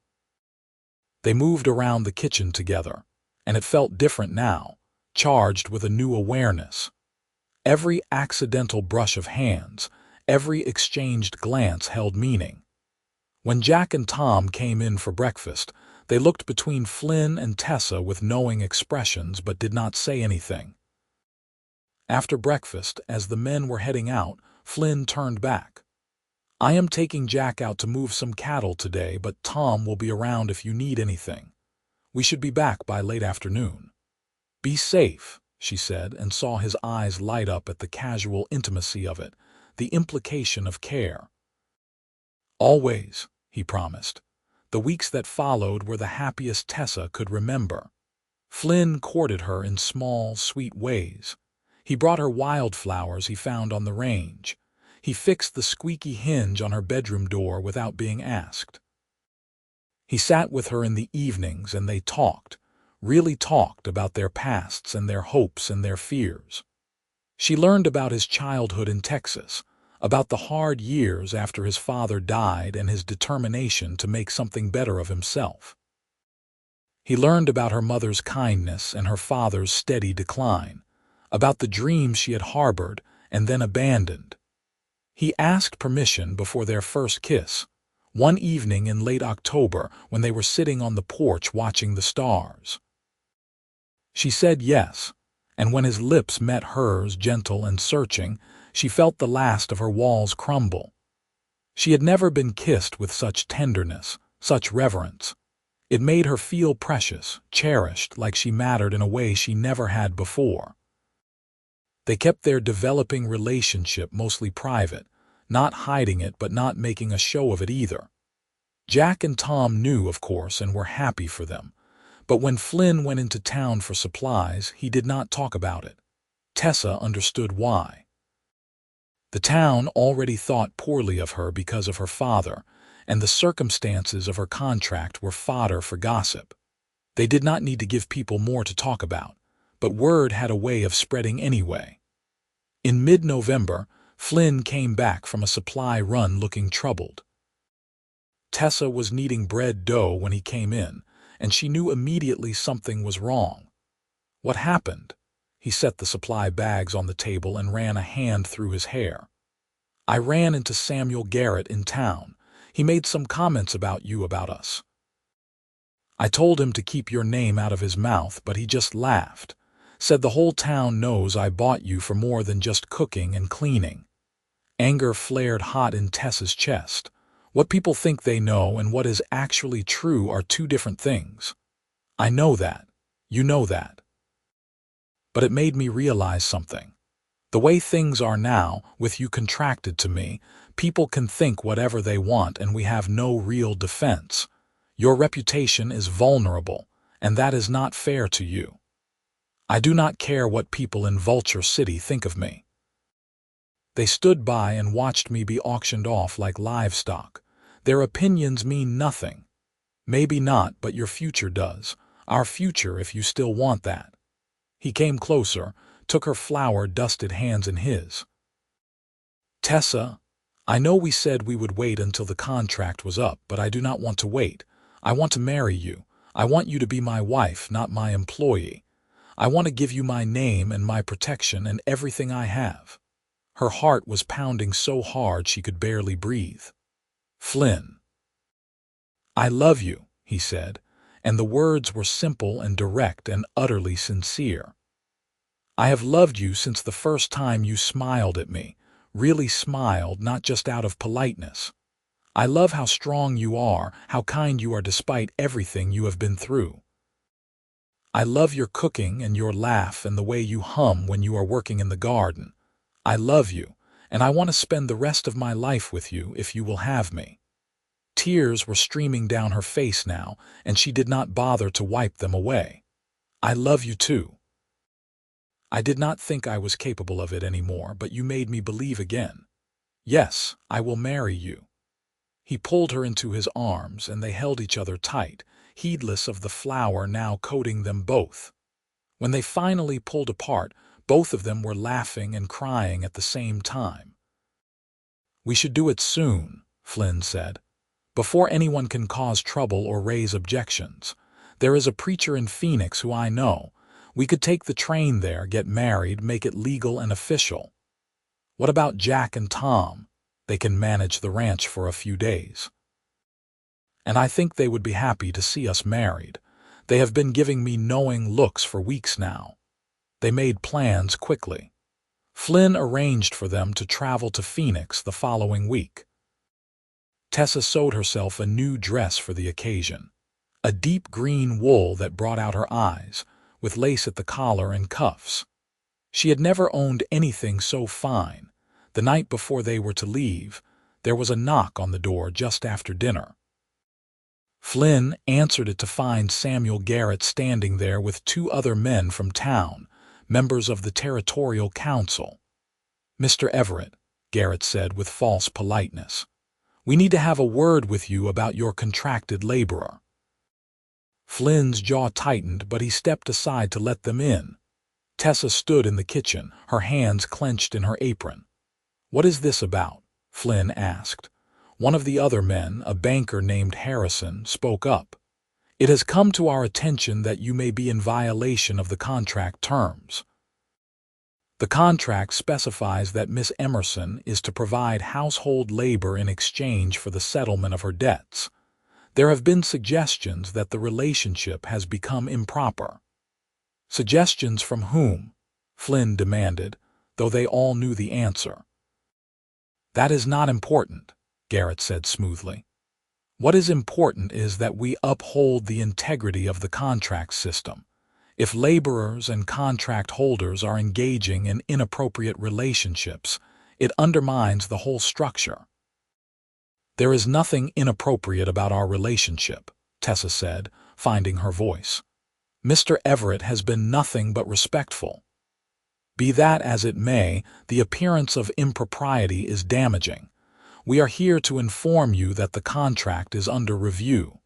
They moved around the kitchen together, and it felt different now, charged with a new awareness. Every accidental brush of hands, every exchanged glance held meaning. When Jack and Tom came in for breakfast, they looked between Flynn and Tessa with knowing expressions but did not say anything. After breakfast, as the men were heading out, Flynn turned back. "I am taking Jack out to move some cattle today, but Tom will be around if you need anything. We should be back by late afternoon." "Be safe," she said, and saw his eyes light up at the casual intimacy of it, the implication of care. "Always," he promised. The weeks that followed were the happiest Tessa could remember. Flynn courted her in small, sweet ways. He brought her wildflowers he found on the range. He fixed the squeaky hinge on her bedroom door without being asked. He sat with her in the evenings and they talked, really talked about their pasts and their hopes and their fears. She learned about his childhood in Texas, about the hard years after his father died and his determination to make something better of himself. He learned about her mother's kindness and her father's steady decline, about the dreams she had harbored and then abandoned. He asked permission before their first kiss, one evening in late October when they were sitting on the porch watching the stars. She said yes, and when his lips met hers, gentle and searching, she felt the last of her walls crumble. She had never been kissed with such tenderness, such reverence. It made her feel precious, cherished, like she mattered in a way she never had before. They kept their developing relationship mostly private, not hiding it but not making a show of it either. Jack and Tom knew, of course, and were happy for them. But when Flynn went into town for supplies, he did not talk about it. Tessa understood why. The town already thought poorly of her because of her father, and the circumstances of her contract were fodder for gossip. They did not need to give people more to talk about, but word had a way of spreading anyway. In mid-November, Flynn came back from a supply run looking troubled. Tessa was kneading bread dough when he came in, and she knew immediately something was wrong. "What happened?" He set the supply bags on the table and ran a hand through his hair. "I ran into Samuel Garrett in town. He made some comments about you, about us. I told him to keep your name out of his mouth, but he just laughed. Said the whole town knows I bought you for more than just cooking and cleaning." Anger flared hot in Tessa's chest. What people think they know and what is actually true are two different things. "I know that. You know that." But it made me realize something. The way things are now, with you contracted to me, people can think whatever they want and we have no real defense. Your reputation is vulnerable, and that is not fair to you. I do not care what people in Vulture City think of me. They stood by and watched me be auctioned off like livestock. Their opinions mean nothing. Maybe not, but your future does. Our future, if you still want that. He came closer, took her flour-dusted hands in his. "Tessa, I know we said we would wait until the contract was up, but I do not want to wait. I want to marry you. I want you to be my wife, not my employee. I want to give you my name and my protection and everything I have." Her heart was pounding so hard she could barely breathe. "Flynn." "I love you," he said, and the words were simple and direct and utterly sincere. "I have loved you since the first time you smiled at me, really smiled, not just out of politeness. I love how strong you are, how kind you are despite everything you have been through. I love your cooking and your laugh and the way you hum when you are working in the garden. I love you, and I want to spend the rest of my life with you if you will have me." Tears were streaming down her face now, and she did not bother to wipe them away. "I love you too. I did not think I was capable of it anymore, but you made me believe again. Yes, I will marry you." He pulled her into his arms, and they held each other tight, heedless of the flour now coating them both. When they finally pulled apart, Both of them were laughing and crying at the same time. "We should do it soon," Flynn said, "before anyone can cause trouble or raise objections. There is a preacher in Phoenix who I know. We could take the train there, get married, make it legal and official. What about Jack and Tom? They can manage the ranch for a few days. And I think they would be happy to see us married. They have been giving me knowing looks for weeks now." They made plans quickly. Flynn arranged for them to travel to Phoenix the following week. Tessa sewed herself a new dress for the occasion, a deep green wool that brought out her eyes, with lace at the collar and cuffs. She had never owned anything so fine. The night before they were to leave, there was a knock on the door just after dinner. Flynn answered it to find Samuel Garrett standing there with two other men from town, members of the Territorial Council. "Mr. Everett," Garrett said with false politeness, "we need to have a word with you about your contracted laborer." Flynn's jaw tightened, but he stepped aside to let them in. Tessa stood in the kitchen, her hands clenched in her apron. "What is this about?" Flynn asked. One of the other men, a banker named Harrison, spoke up. "It has come to our attention that you may be in violation of the contract terms. The contract specifies that Miss Emerson is to provide household labor in exchange for the settlement of her debts. There have been suggestions that the relationship has become improper." "Suggestions from whom?" Flynn demanded, though they all knew the answer. "That is not important," Garrett said smoothly. "What is important is that we uphold the integrity of the contract system. If laborers and contract holders are engaging in inappropriate relationships, it undermines the whole structure." "There is nothing inappropriate about our relationship," Tessa said, finding her voice. "Mr. Everett has been nothing but respectful. Be that as it may, the appearance of impropriety is damaging. We are here to inform you that the contract is under review.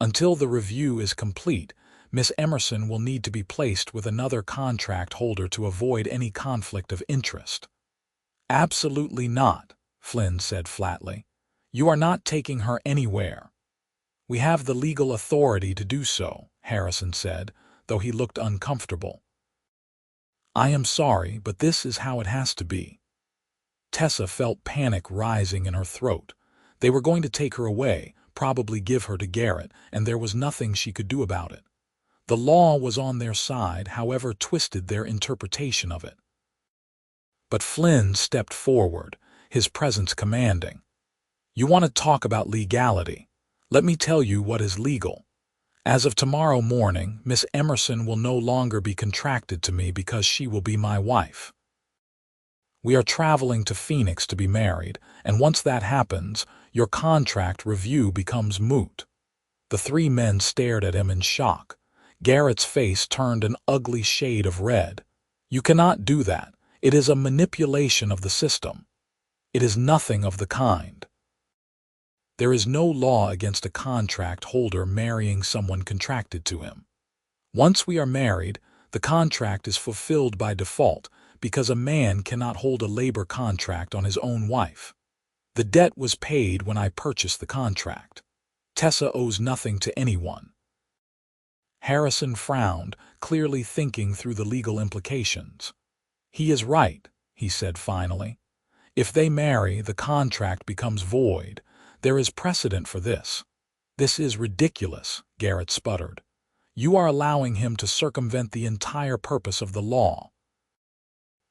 Until the review is complete, Miss Emerson will need to be placed with another contract holder to avoid any conflict of interest." "Absolutely not," Flynn said flatly. "You are not taking her anywhere." "We have the legal authority to do so," Harrison said, though he looked uncomfortable. "I am sorry, but this is how it has to be." Tessa felt panic rising in her throat. They were going to take her away, probably give her to Garrett, and there was nothing she could do about it. The law was on their side, however twisted their interpretation of it. But Flynn stepped forward, his presence commanding. "You want to talk about legality? Let me tell you what is legal. As of tomorrow morning, Miss Emerson will no longer be contracted to me because she will be my wife. We are traveling to Phoenix to be married, and once that happens, your contract review becomes moot." The three men stared at him in shock. Garrett's face turned an ugly shade of red. "You cannot do that. It is a manipulation of the system." "It is nothing of the kind. There is no law against a contract holder marrying someone contracted to him. Once we are married, the contract is fulfilled by default, because a man cannot hold a labor contract on his own wife. The debt was paid when I purchased the contract. Tessa owes nothing to anyone." Harrison frowned, clearly thinking through the legal implications. "He is right," he said finally. "If they marry, the contract becomes void. There is precedent for this." "This is ridiculous," Garrett sputtered. "You are allowing him to circumvent the entire purpose of the law."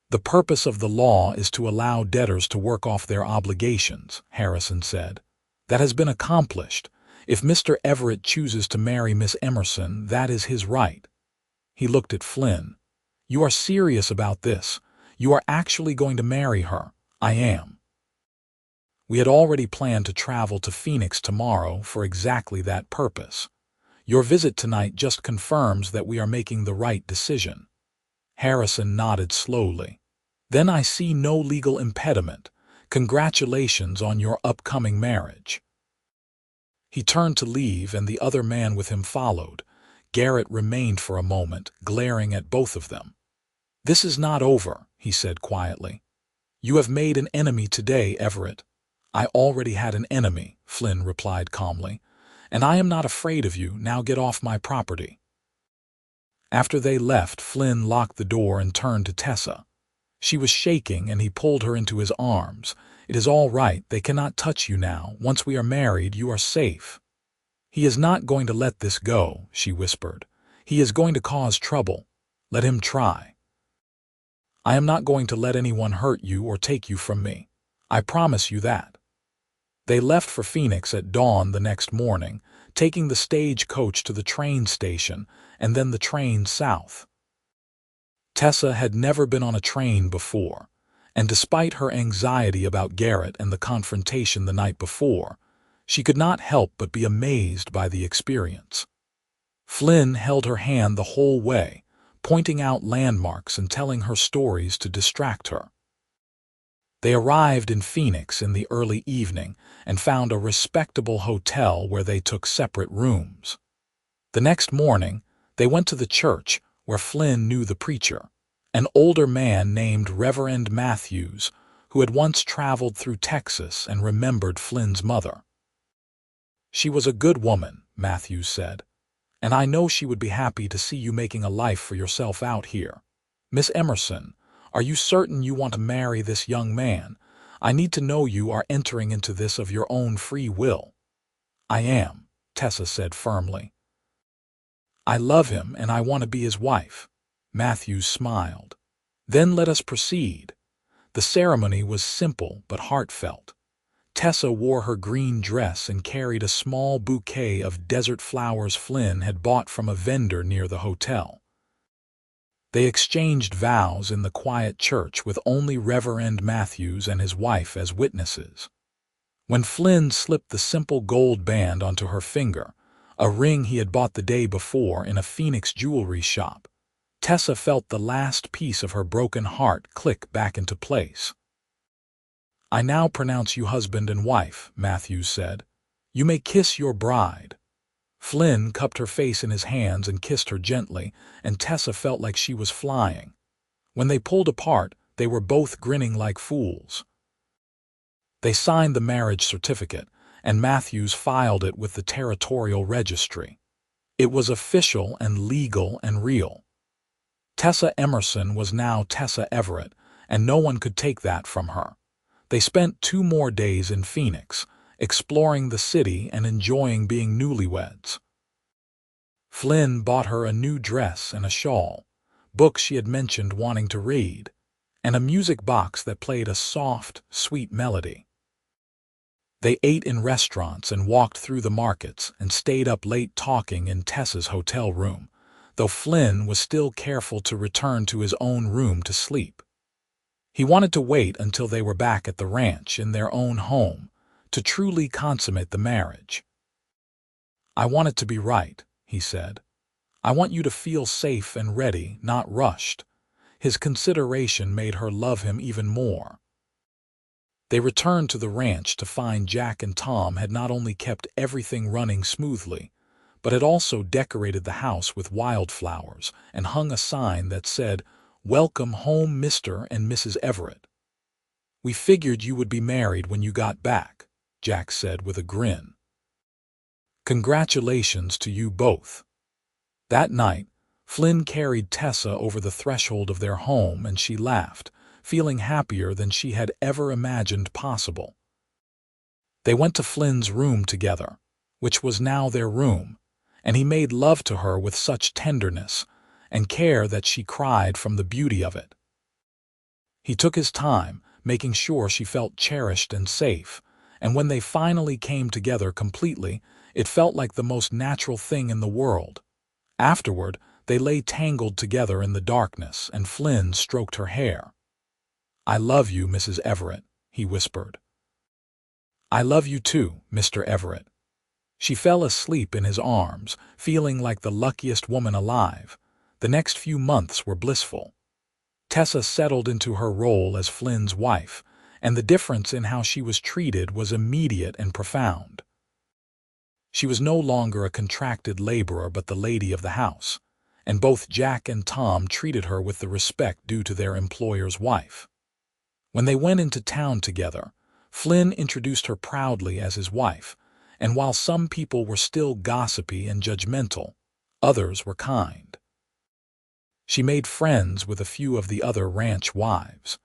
"The purpose of the law is to allow debtors to work off their obligations," Harrison said. "That has been accomplished. If Mr. Everett chooses to marry Miss Emerson, that is his right." He looked at Flynn. "You are serious about this? You are actually going to marry her?" "I am." "We had already planned to travel to Phoenix tomorrow for exactly that purpose. Your visit tonight just confirms that we are making the right decision." Harrison nodded slowly. "Then I see no legal impediment. Congratulations on your upcoming marriage." He turned to leave, and the other man with him followed. Garrett remained for a moment, glaring at both of them. "This is not over," he said quietly. "You have made an enemy today, Everett." "I already had an enemy," Flynn replied calmly. "And I am not afraid of you. Now get off my property." After they left, Flynn locked the door and turned to Tessa. She was shaking, and he pulled her into his arms. "It is all right. They cannot touch you now. Once we are married, you are safe." "He is not going to let this go," she whispered. "He is going to cause trouble. Let him try. I am not going to let anyone hurt you or take you from me. I promise you that." They left for Phoenix at dawn the next morning, taking the stagecoach to the train station and then the train south. Tessa had never been on a train before, and despite her anxiety about Garrett and the confrontation the night before, she could not help but be amazed by the experience. Flynn held her hand the whole way, pointing out landmarks and telling her stories to distract her. They arrived in Phoenix in the early evening and found a respectable hotel where they took separate rooms. The next morning, they went to the church where Flynn knew the preacher, an older man named Reverend Matthews, who had once traveled through Texas and remembered Flynn's mother. "She was a good woman," Matthews said, "and I know she would be happy to see you making a life for yourself out here. Miss Emerson, are you certain you want to marry this young man? I need to know you are entering into this of your own free will." "I am," Tessa said firmly. "I love him and I want to be his wife." Matthews smiled. "Then let us proceed." The ceremony was simple but heartfelt. Tessa wore her green dress and carried a small bouquet of desert flowers Flynn had bought from a vendor near the hotel. They exchanged vows in the quiet church with only Reverend Matthews and his wife as witnesses. When Flynn slipped the simple gold band onto her finger, a ring he had bought the day before in a Phoenix jewelry shop, Tessa felt the last piece of her broken heart click back into place. "I now pronounce you husband and wife," Matthews said. "You may kiss your bride." Flynn cupped her face in his hands and kissed her gently, and Tessa felt like she was flying. When they pulled apart, they were both grinning like fools. They signed the marriage certificate, and Matthews filed it with the territorial registry. It was official and legal and real. Tessa Emerson was now Tessa Everett, and no one could take that from her. They spent 2 more days in Phoenix, exploring the city and enjoying being newlyweds. Flynn bought her a new dress and a shawl, books she had mentioned wanting to read, and a music box that played a soft, sweet melody. They ate in restaurants and walked through the markets and stayed up late talking in Tessa's hotel room, though Flynn was still careful to return to his own room to sleep. He wanted to wait until they were back at the ranch in their own home to truly consummate the marriage. "I want it to be right," he said. "I want you to feel safe and ready, not rushed." His consideration made her love him even more. They returned to the ranch to find Jack and Tom had not only kept everything running smoothly, but had also decorated the house with wildflowers and hung a sign that said, "Welcome home, Mr. and Mrs. Everett." "We figured you would be married when you got back," Jack said with a grin. "Congratulations to you both." That night, Flynn carried Tessa over the threshold of their home and she laughed, feeling happier than she had ever imagined possible. They went to Flynn's room together, which was now their room, and he made love to her with such tenderness and care that she cried from the beauty of it. He took his time, making sure she felt cherished and safe, and when they finally came together completely, it felt like the most natural thing in the world. Afterward, they lay tangled together in the darkness, and Flynn stroked her hair. "I love you, Mrs. Everett," he whispered. "I love you too, Mr. Everett." She fell asleep in his arms, feeling like the luckiest woman alive. The next few months were blissful. Tessa settled into her role as Flynn's wife, and the difference in how she was treated was immediate and profound. She was no longer a contracted laborer but the lady of the house, and both Jack and Tom treated her with the respect due to their employer's wife. When they went into town together, Flynn introduced her proudly as his wife, and while some people were still gossipy and judgmental, others were kind. She made friends with a few of the other ranch wives,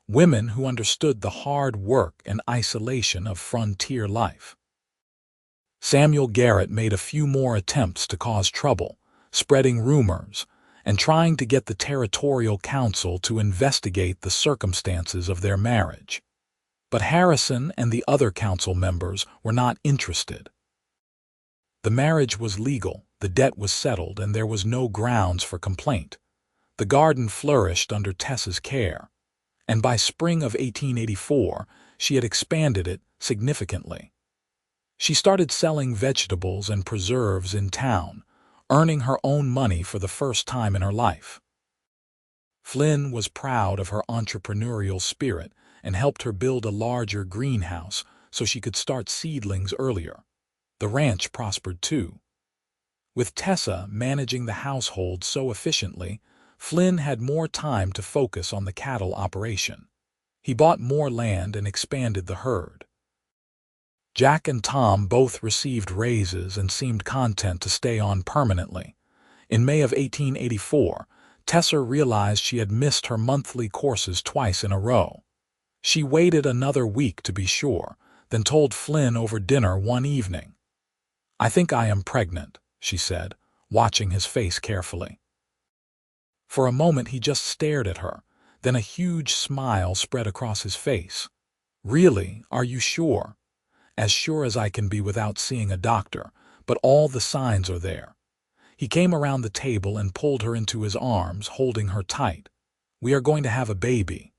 women who understood the hard work and isolation of frontier life. Samuel Garrett made a few more attempts to cause trouble, spreading rumors and trying to get the territorial council to investigate the circumstances of their marriage. But Harrison and the other council members were not interested. The marriage was legal, the debt was settled, and there was no grounds for complaint. The garden flourished under Tessa's care, and by spring of 1884, she had expanded it significantly. She started selling vegetables and preserves in town, earning her own money for the first time in her life. Flynn was proud of her entrepreneurial spirit and helped her build a larger greenhouse so she could start seedlings earlier. The ranch prospered too. With Tessa managing the household so efficiently, Flynn had more time to focus on the cattle operation. He bought more land and expanded the herd. Jack and Tom both received raises and seemed content to stay on permanently. In May of 1884, Tessa realized she had missed her monthly courses twice in a row. She waited another week to be sure, then told Flynn over dinner one evening. "I think I am pregnant," she said, watching his face carefully. For a moment he just stared at her, then a huge smile spread across his face. "Really, are you sure?" "As sure as I can be without seeing a doctor, but all the signs are there." He came around the table and pulled her into his arms, holding her tight. "We are going to have a baby."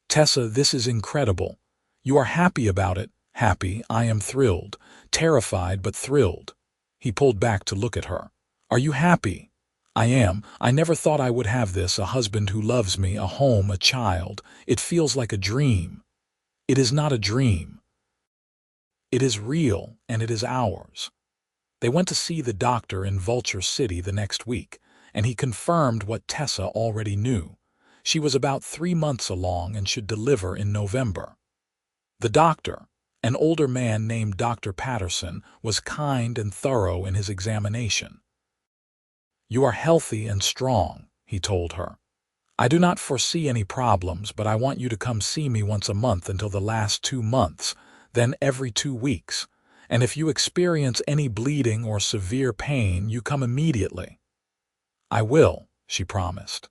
"Tessa, this is incredible. You are happy about it." "Happy, I am thrilled. Terrified, but thrilled." He pulled back to look at her. "Are you happy?" "I am. I never thought I would have this, a husband who loves me, a home, a child. It feels like a dream." "It is not a dream. It is real, and it is ours." They went to see the doctor in Vulture City the next week, and he confirmed what Tessa already knew. She was about 3 months along and should deliver in November. The doctor, an older man named Dr. Patterson, was kind and thorough in his examination. "You are healthy and strong," he told her. "I do not foresee any problems, but I want you to come see me once a month until the last 2 months, then every 2 weeks. And if you experience any bleeding or severe pain, you come immediately." "I will," she promised.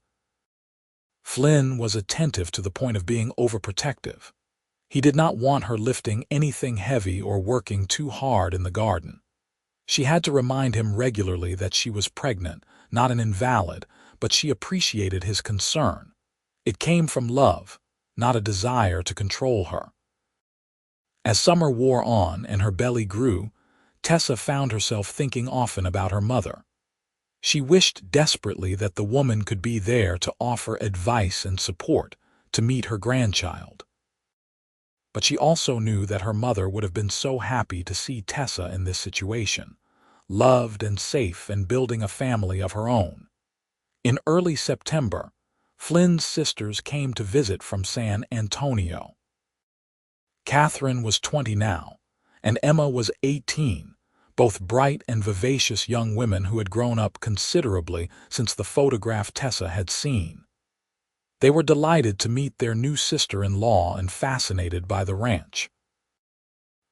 Flynn was attentive to the point of being overprotective. He did not want her lifting anything heavy or working too hard in the garden. She had to remind him regularly that she was pregnant, not an invalid, but she appreciated his concern. It came from love, not a desire to control her. As summer wore on and her belly grew, Tessa found herself thinking often about her mother. She wished desperately that the woman could be there to offer advice and support, to meet her grandchild. But she also knew that her mother would have been so happy to see Tessa in this situation, loved and safe and building a family of her own. In early September, Flynn's sisters came to visit from San Antonio. Catherine was 20 now, and Emma was 18, both bright and vivacious young women who had grown up considerably since the photograph Tessa had seen. They were delighted to meet their new sister-in-law and fascinated by the ranch.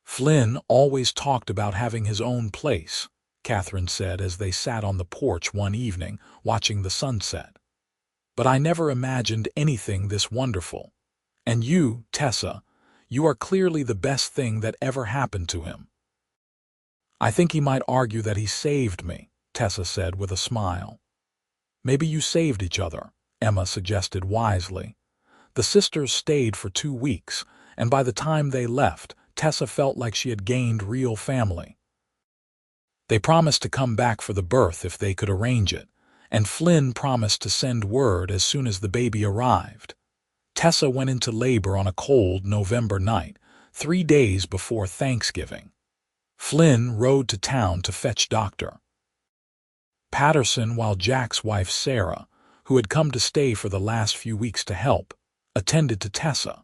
"Flynn always talked about having his own place," Catherine said as they sat on the porch one evening, watching the sunset. "But I never imagined anything this wonderful. And you, Tessa, you are clearly the best thing that ever happened to him." "I think he might argue that he saved me," Tessa said with a smile. "Maybe you saved each other," Emma suggested wisely. The sisters stayed for 2 weeks, and by the time they left, Tessa felt like she had gained real family. They promised to come back for the birth if they could arrange it, and Flynn promised to send word as soon as the baby arrived. Tessa went into labor on a cold November night, 3 days before Thanksgiving. Flynn rode to town to fetch Dr. Patterson, while Jack's wife Sarah, who had come to stay for the last few weeks to help, attended to Tessa.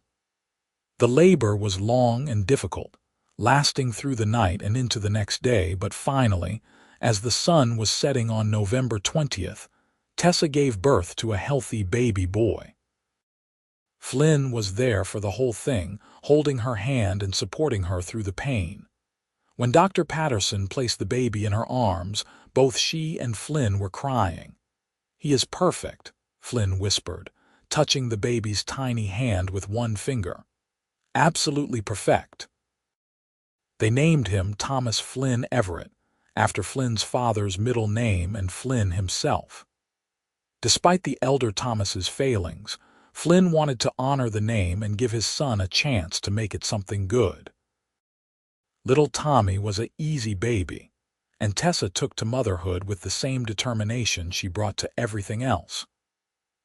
The labor was long and difficult, lasting through the night and into the next day, but finally, as the sun was setting on November 20th, Tessa gave birth to a healthy baby boy. Flynn was there for the whole thing, holding her hand and supporting her through the pain. When Dr. Patterson placed the baby in her arms, both she and Flynn were crying. "He is perfect," Flynn whispered, touching the baby's tiny hand with one finger. "Absolutely perfect." They named him Thomas Flynn Everett, after Flynn's father's middle name and Flynn himself. Despite the elder Thomas's failings, Flynn wanted to honor the name and give his son a chance to make it something good. Little Tommy was an easy baby, and Tessa took to motherhood with the same determination she brought to everything else.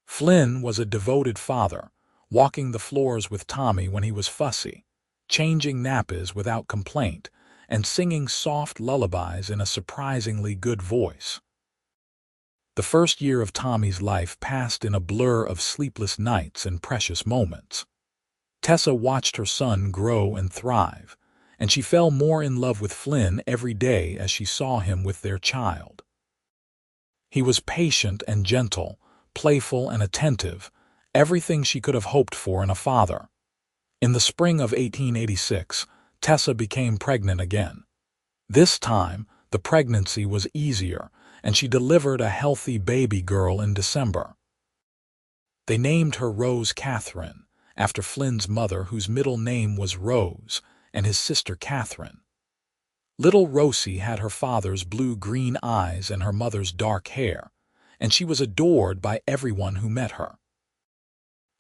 Flynn was a devoted father, walking the floors with Tommy when he was fussy, changing nappies without complaint, and singing soft lullabies in a surprisingly good voice. The first year of Tommy's life passed in a blur of sleepless nights and precious moments. Tessa watched her son grow and thrive, and she fell more in love with Flynn every day as she saw him with their child. He was patient and gentle, playful and attentive, everything she could have hoped for in a father. In the spring of 1886, Tessa became pregnant again. This time, the pregnancy was easier, and she delivered a healthy baby girl in December. They named her Rose Catherine, after Flynn's mother, whose middle name was Rose, and his sister Catherine. Little Rosie had her father's blue-green eyes and her mother's dark hair, and she was adored by everyone who met her.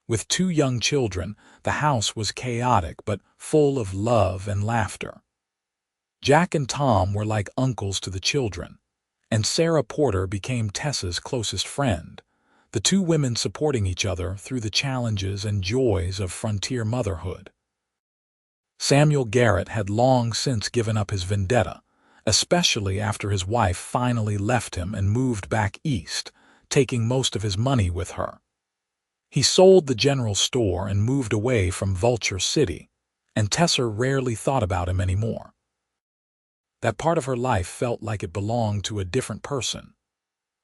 With 2 young children, the house was chaotic but full of love and laughter. Jack and Tom were like uncles to the children, and Sarah Porter became Tessa's closest friend, the 2 women supporting each other through the challenges and joys of frontier motherhood. Samuel Garrett had long since given up his vendetta, especially after his wife finally left him and moved back east, taking most of his money with her. He sold the general store and moved away from Vulture City, and Tessa rarely thought about him anymore. That part of her life felt like it belonged to a different person.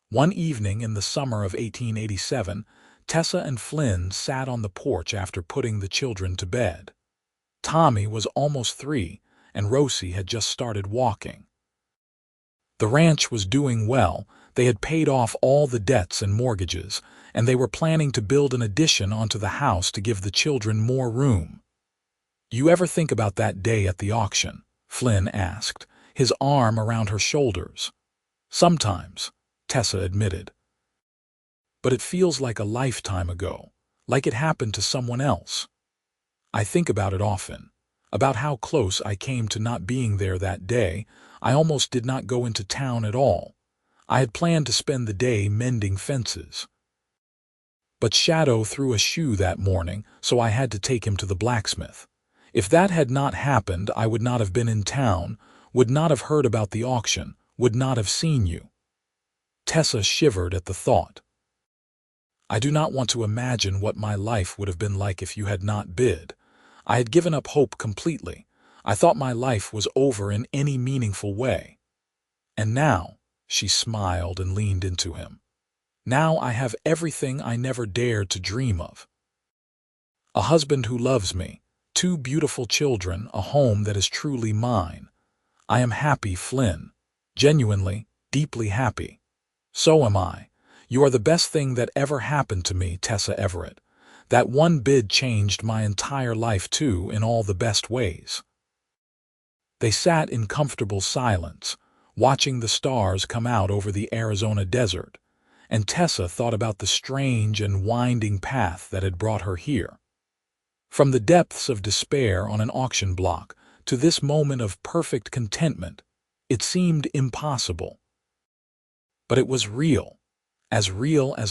One evening in the summer of 1887, Tessa and Flynn sat on the porch after putting the children to bed. Tommy was almost 3, and Rosie had just started walking. The ranch was doing well. They had paid off all the debts and mortgages, and they were planning to build an addition onto the house to give the children more room. "You ever think about that day at the auction?" Flynn asked, his arm around her shoulders. "Sometimes," Tessa admitted. "But it feels like a lifetime ago, like it happened to someone else. I think about it often, about how close I came to not being there that day. I almost did not go into town at all. I had planned to spend the day mending fences. But Shadow threw a shoe that morning, so I had to take him to the blacksmith. If that had not happened, I would not have been in town, would not have heard about the auction, would not have seen you." Tessa shivered at the thought. "I do not want to imagine what my life would have been like if you had not bid. I had given up hope completely. I thought my life was over in any meaningful way. And now," she smiled and leaned into him, "now I have everything I never dared to dream of. A husband who loves me, 2 beautiful children, a home that is truly mine. I am happy, Flynn. Genuinely, deeply happy. So am I. You are the best thing that ever happened to me, Tessa Everett. That one bid changed my entire life too, in all the best ways." They sat in comfortable silence, watching the stars come out over the Arizona desert, and Tessa thought about the strange and winding path that had brought her here. From the depths of despair on an auction block to this moment of perfect contentment, it seemed impossible. But it was real as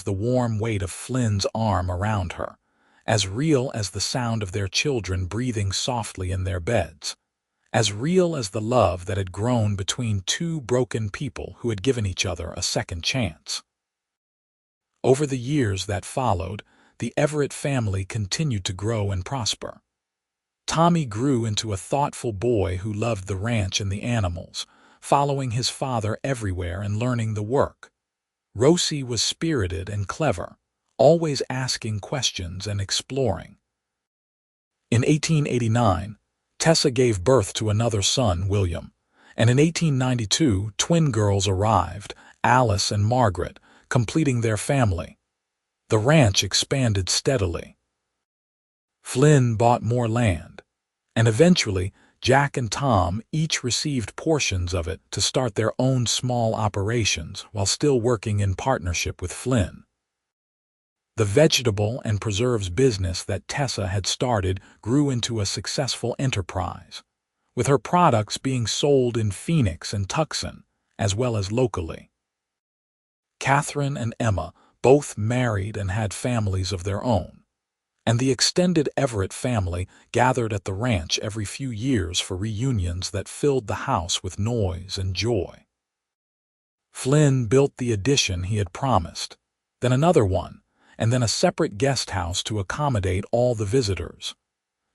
the warm weight of Flynn's arm around her, as real as the sound of their children breathing softly in their beds, as real as the love that had grown between two broken people who had given each other a second chance. Over the years that followed, the Everett family continued to grow and prosper. Tommy grew into a thoughtful boy who loved the ranch and the animals, following his father everywhere and learning the work. Rosie was spirited and clever, always asking questions and exploring. In 1889, Tessa gave birth to another son, William, and in 1892 twin girls arrived, Alice and Margaret, completing their family. The ranch expanded steadily. Flynn bought more land, and eventually Jack and Tom each received portions of it to start their own small operations while still working in partnership with Flynn. The vegetable and preserves business that Tessa had started grew into a successful enterprise, with her products being sold in Phoenix and Tucson, as well as locally. Catherine and Emma both married and had families of their own, and the extended Everett family gathered at the ranch every few years for reunions that filled the house with noise and joy. Flynn built the addition he had promised, then another one, and then a separate guest house to accommodate all the visitors.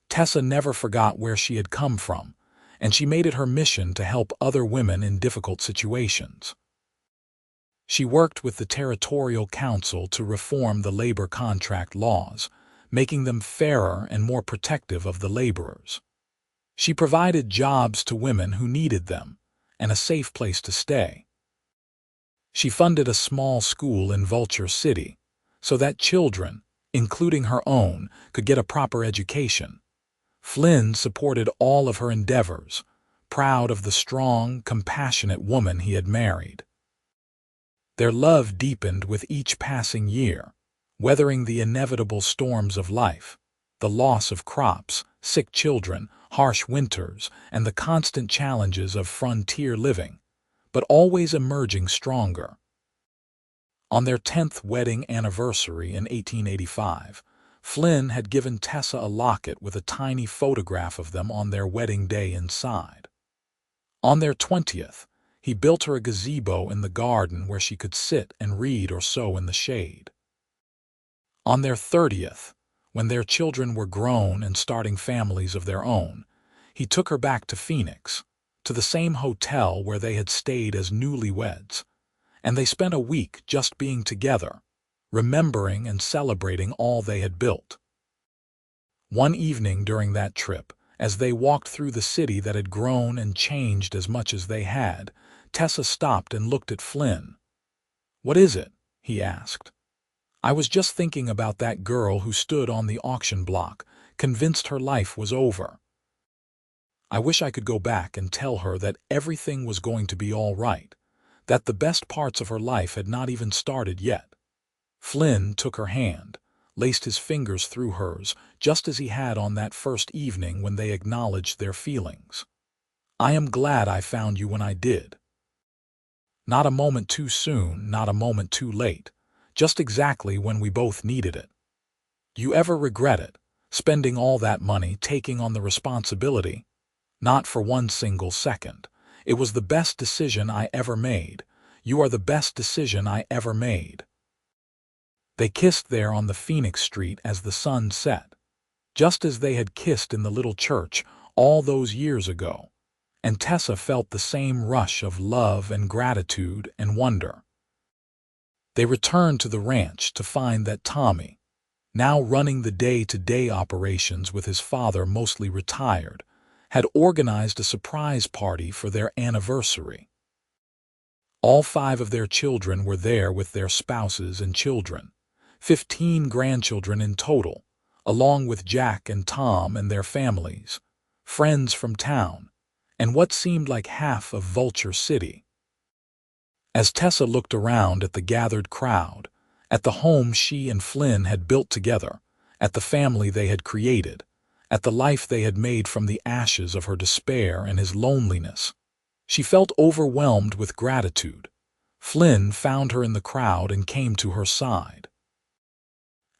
Tessa never forgot where she had come from, and she made it her mission to help other women in difficult situations. She worked with the Territorial Council to reform the labor contract laws, making them fairer and more protective of the laborers. She provided jobs to women who needed them and a safe place to stay. She funded a small school in Vulture City so that children, including her own, could get a proper education. Flynn supported all of her endeavors, proud of the strong, compassionate woman he had married. Their love deepened with each passing year, weathering the inevitable storms of life, the loss of crops, sick children, harsh winters, and the constant challenges of frontier living, but always emerging stronger. On their 10th wedding anniversary in 1885, Flynn had given Tessa a locket with a tiny photograph of them on their wedding day inside. On their 20th, he built her a gazebo in the garden where she could sit and read or sew in the shade. On their 30th, when their children were grown and starting families of their own, he took her back to Phoenix, to the same hotel where they had stayed as newlyweds, and they spent a week just being together, remembering and celebrating all they had built. One evening during that trip, as they walked through the city that had grown and changed as much as they had, Tessa stopped and looked at Flynn. "What is it?" he asked. "I was just thinking about that girl who stood on the auction block, convinced her life was over. I wish I could go back and tell her that everything was going to be all right, that the best parts of her life had not even started yet." Flynn took her hand, laced his fingers through hers, just as he had on that first evening when they acknowledged their feelings. "I am glad I found you when I did. Not a moment too soon, not a moment too late, just exactly when we both needed it. You ever regret it, spending all that money, taking on the responsibility?" "Not for one single second. It was the best decision I ever made. You are the best decision I ever made." They kissed there on the Phoenix street as the sun set, just as they had kissed in the little church all those years ago, and Tessa felt the same rush of love and gratitude and wonder. They returned to the ranch to find that Tommy, now running the day-to-day operations with his father mostly retired, had organized a surprise party for their anniversary. All 5 of their children were there with their spouses and children, 15 grandchildren in total, along with Jack and Tom and their families, friends from town, and what seemed like half of Vulture City. As Tessa looked around at the gathered crowd, at the home she and Flynn had built together, at the family they had created, at the life they had made from the ashes of her despair and his loneliness, she felt overwhelmed with gratitude. Flynn found her in the crowd and came to her side.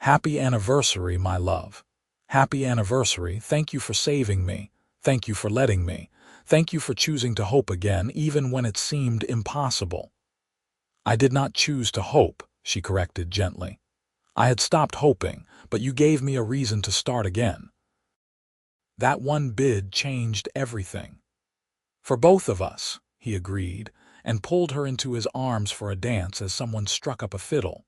"Happy anniversary, my love. Happy anniversary. Thank you for saving me. Thank you for letting me." Thank you for choosing to hope again, even when it seemed impossible." "I did not choose to hope," she corrected gently. "I had stopped hoping, but you gave me a reason to start again. That one bid changed everything." "For both of us," he agreed, and pulled her into his arms for a dance as someone struck up a fiddle.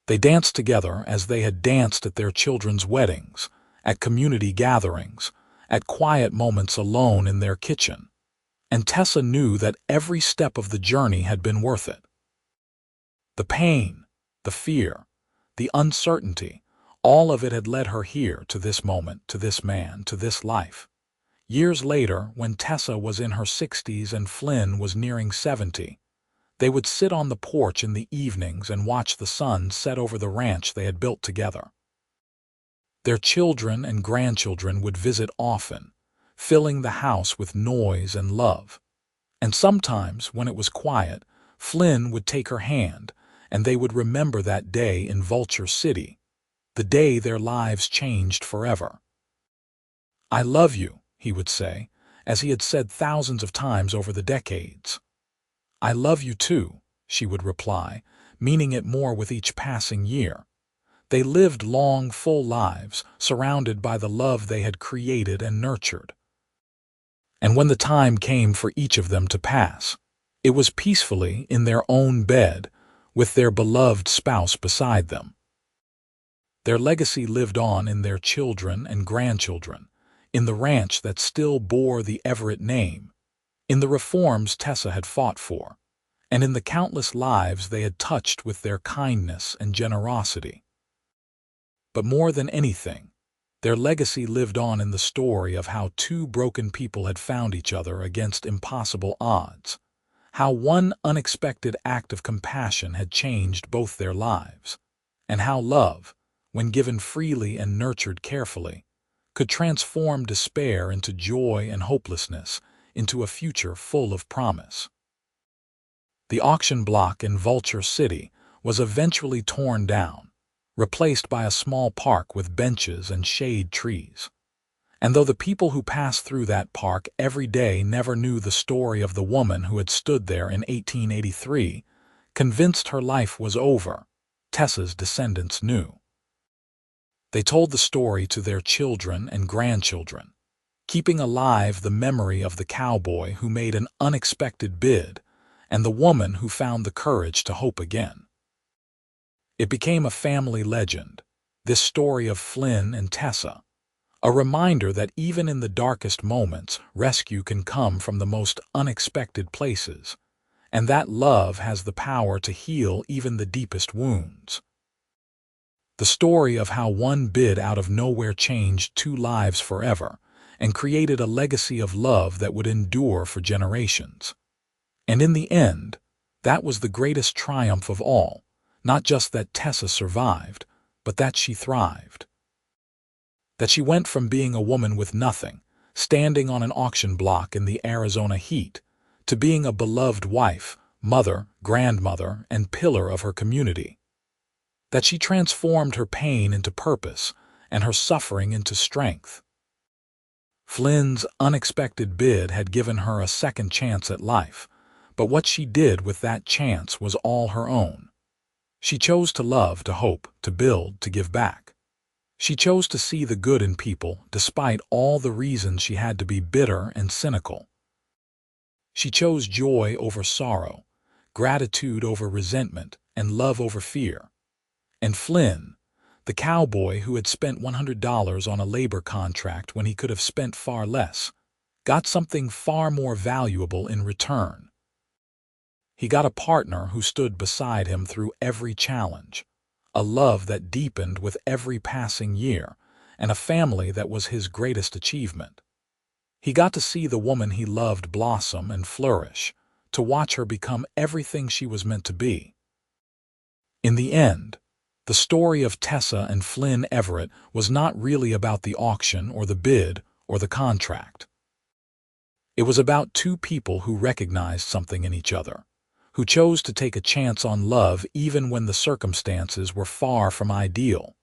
They danced together as they had danced at their children's weddings, at community gatherings, at quiet moments alone in their kitchen, and Tessa knew that every step of the journey had been worth it. The pain, the fear, the uncertainty, all of it had led her here, to this moment, to this man, to this life. Years later, when Tessa was in her 60s and Flynn was nearing 70, they would sit on the porch in the evenings and watch the sun set over the ranch they had built together. Their children and grandchildren would visit often, filling the house with noise and love. And sometimes, when it was quiet, Flynn would take her hand, and they would remember that day in Vulture City, the day their lives changed forever. "I love you," he would say, as he had said thousands of times over the decades. "I love you too," she would reply, meaning it more with each passing year. They lived long, full lives, surrounded by the love they had created and nurtured. And when the time came for each of them to pass, it was peacefully in their own bed, with their beloved spouse beside them. Their legacy lived on in their children and grandchildren, in the ranch that still bore the Everett name, in the reforms Tessa had fought for, and in the countless lives they had touched with their kindness and generosity. But more than anything, their legacy lived on in the story of how two broken people had found each other against impossible odds, how one unexpected act of compassion had changed both their lives, and how love, when given freely and nurtured carefully, could transform despair into joy and hopelessness into a future full of promise. The auction block in Vulture City was eventually torn down, replaced by a small park with benches and shade trees. And though the people who passed through that park every day never knew the story of the woman who had stood there in 1883, convinced her life was over, Tessa's descendants knew. They told the story to their children and grandchildren, keeping alive the memory of the cowboy who made an unexpected bid and the woman who found the courage to hope again. It became a family legend, this story of Flynn and Tessa, a reminder that even in the darkest moments, rescue can come from the most unexpected places, and that love has the power to heal even the deepest wounds. The story of how one bid out of nowhere changed two lives forever and created a legacy of love that would endure for generations. And in the end, that was the greatest triumph of all, not just that Tessa survived, but that she thrived. That she went from being a woman with nothing, standing on an auction block in the Arizona heat, to being a beloved wife, mother, grandmother, and pillar of her community. That she transformed her pain into purpose and her suffering into strength. Flynn's unexpected bid had given her a second chance at life, but what she did with that chance was all her own. She chose to love, to hope, to build, to give back. She chose to see the good in people despite all the reasons she had to be bitter and cynical. She chose joy over sorrow, gratitude over resentment, and love over fear. And Flynn, the cowboy who had spent $100 on a labor contract when he could have spent far less, got something far more valuable in return. He got a partner who stood beside him through every challenge, a love that deepened with every passing year, and a family that was his greatest achievement. He got to see the woman he loved blossom and flourish, to watch her become everything she was meant to be. In the end, the story of Tessa and Flynn Everett was not really about the auction or the bid or the contract. It was about two people who recognized something in each other, who chose to take a chance on love even when the circumstances were far from ideal,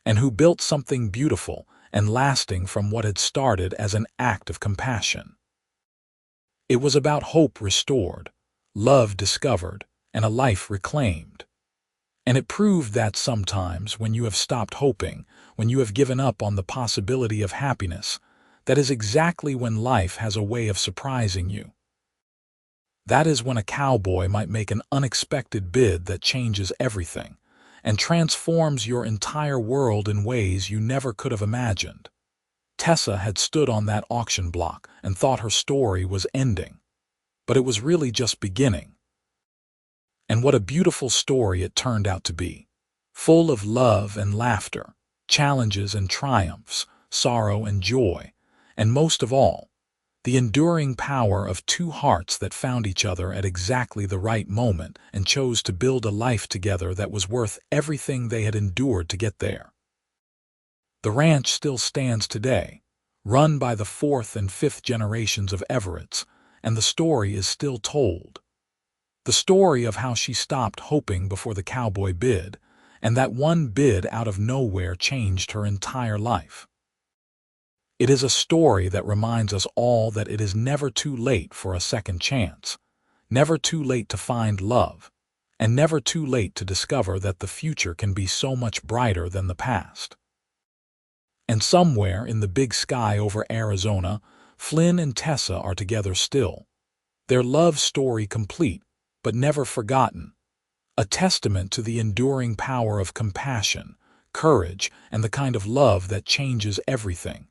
and who built something beautiful and lasting from what had started as an act of compassion. It was about hope restored, love discovered, and a life reclaimed. And it proved that sometimes, when you have stopped hoping, when you have given up on the possibility of happiness, that is exactly when life has a way of surprising you. That is when a cowboy might make an unexpected bid that changes everything and transforms your entire world in ways you never could have imagined. Tessa had stood on that auction block and thought her story was ending, but it was really just beginning. And what a beautiful story it turned out to be, full of love and laughter, challenges and triumphs, sorrow and joy, and most of all, the enduring power of two hearts that found each other at exactly the right moment and chose to build a life together that was worth everything they had endured to get there. The ranch still stands today, run by the fourth and fifth generations of Everetts, and the story is still told. The story of how she stopped hoping before the cowboy bid, and that one bid out of nowhere changed her entire life. It is a story that reminds us all that it is never too late for a second chance, never too late to find love, and never too late to discover that the future can be so much brighter than the past. And somewhere in the big sky over Arizona, Flynn and Tessa are together still, their love story complete, but never forgotten, a testament to the enduring power of compassion, courage, and the kind of love that changes everything.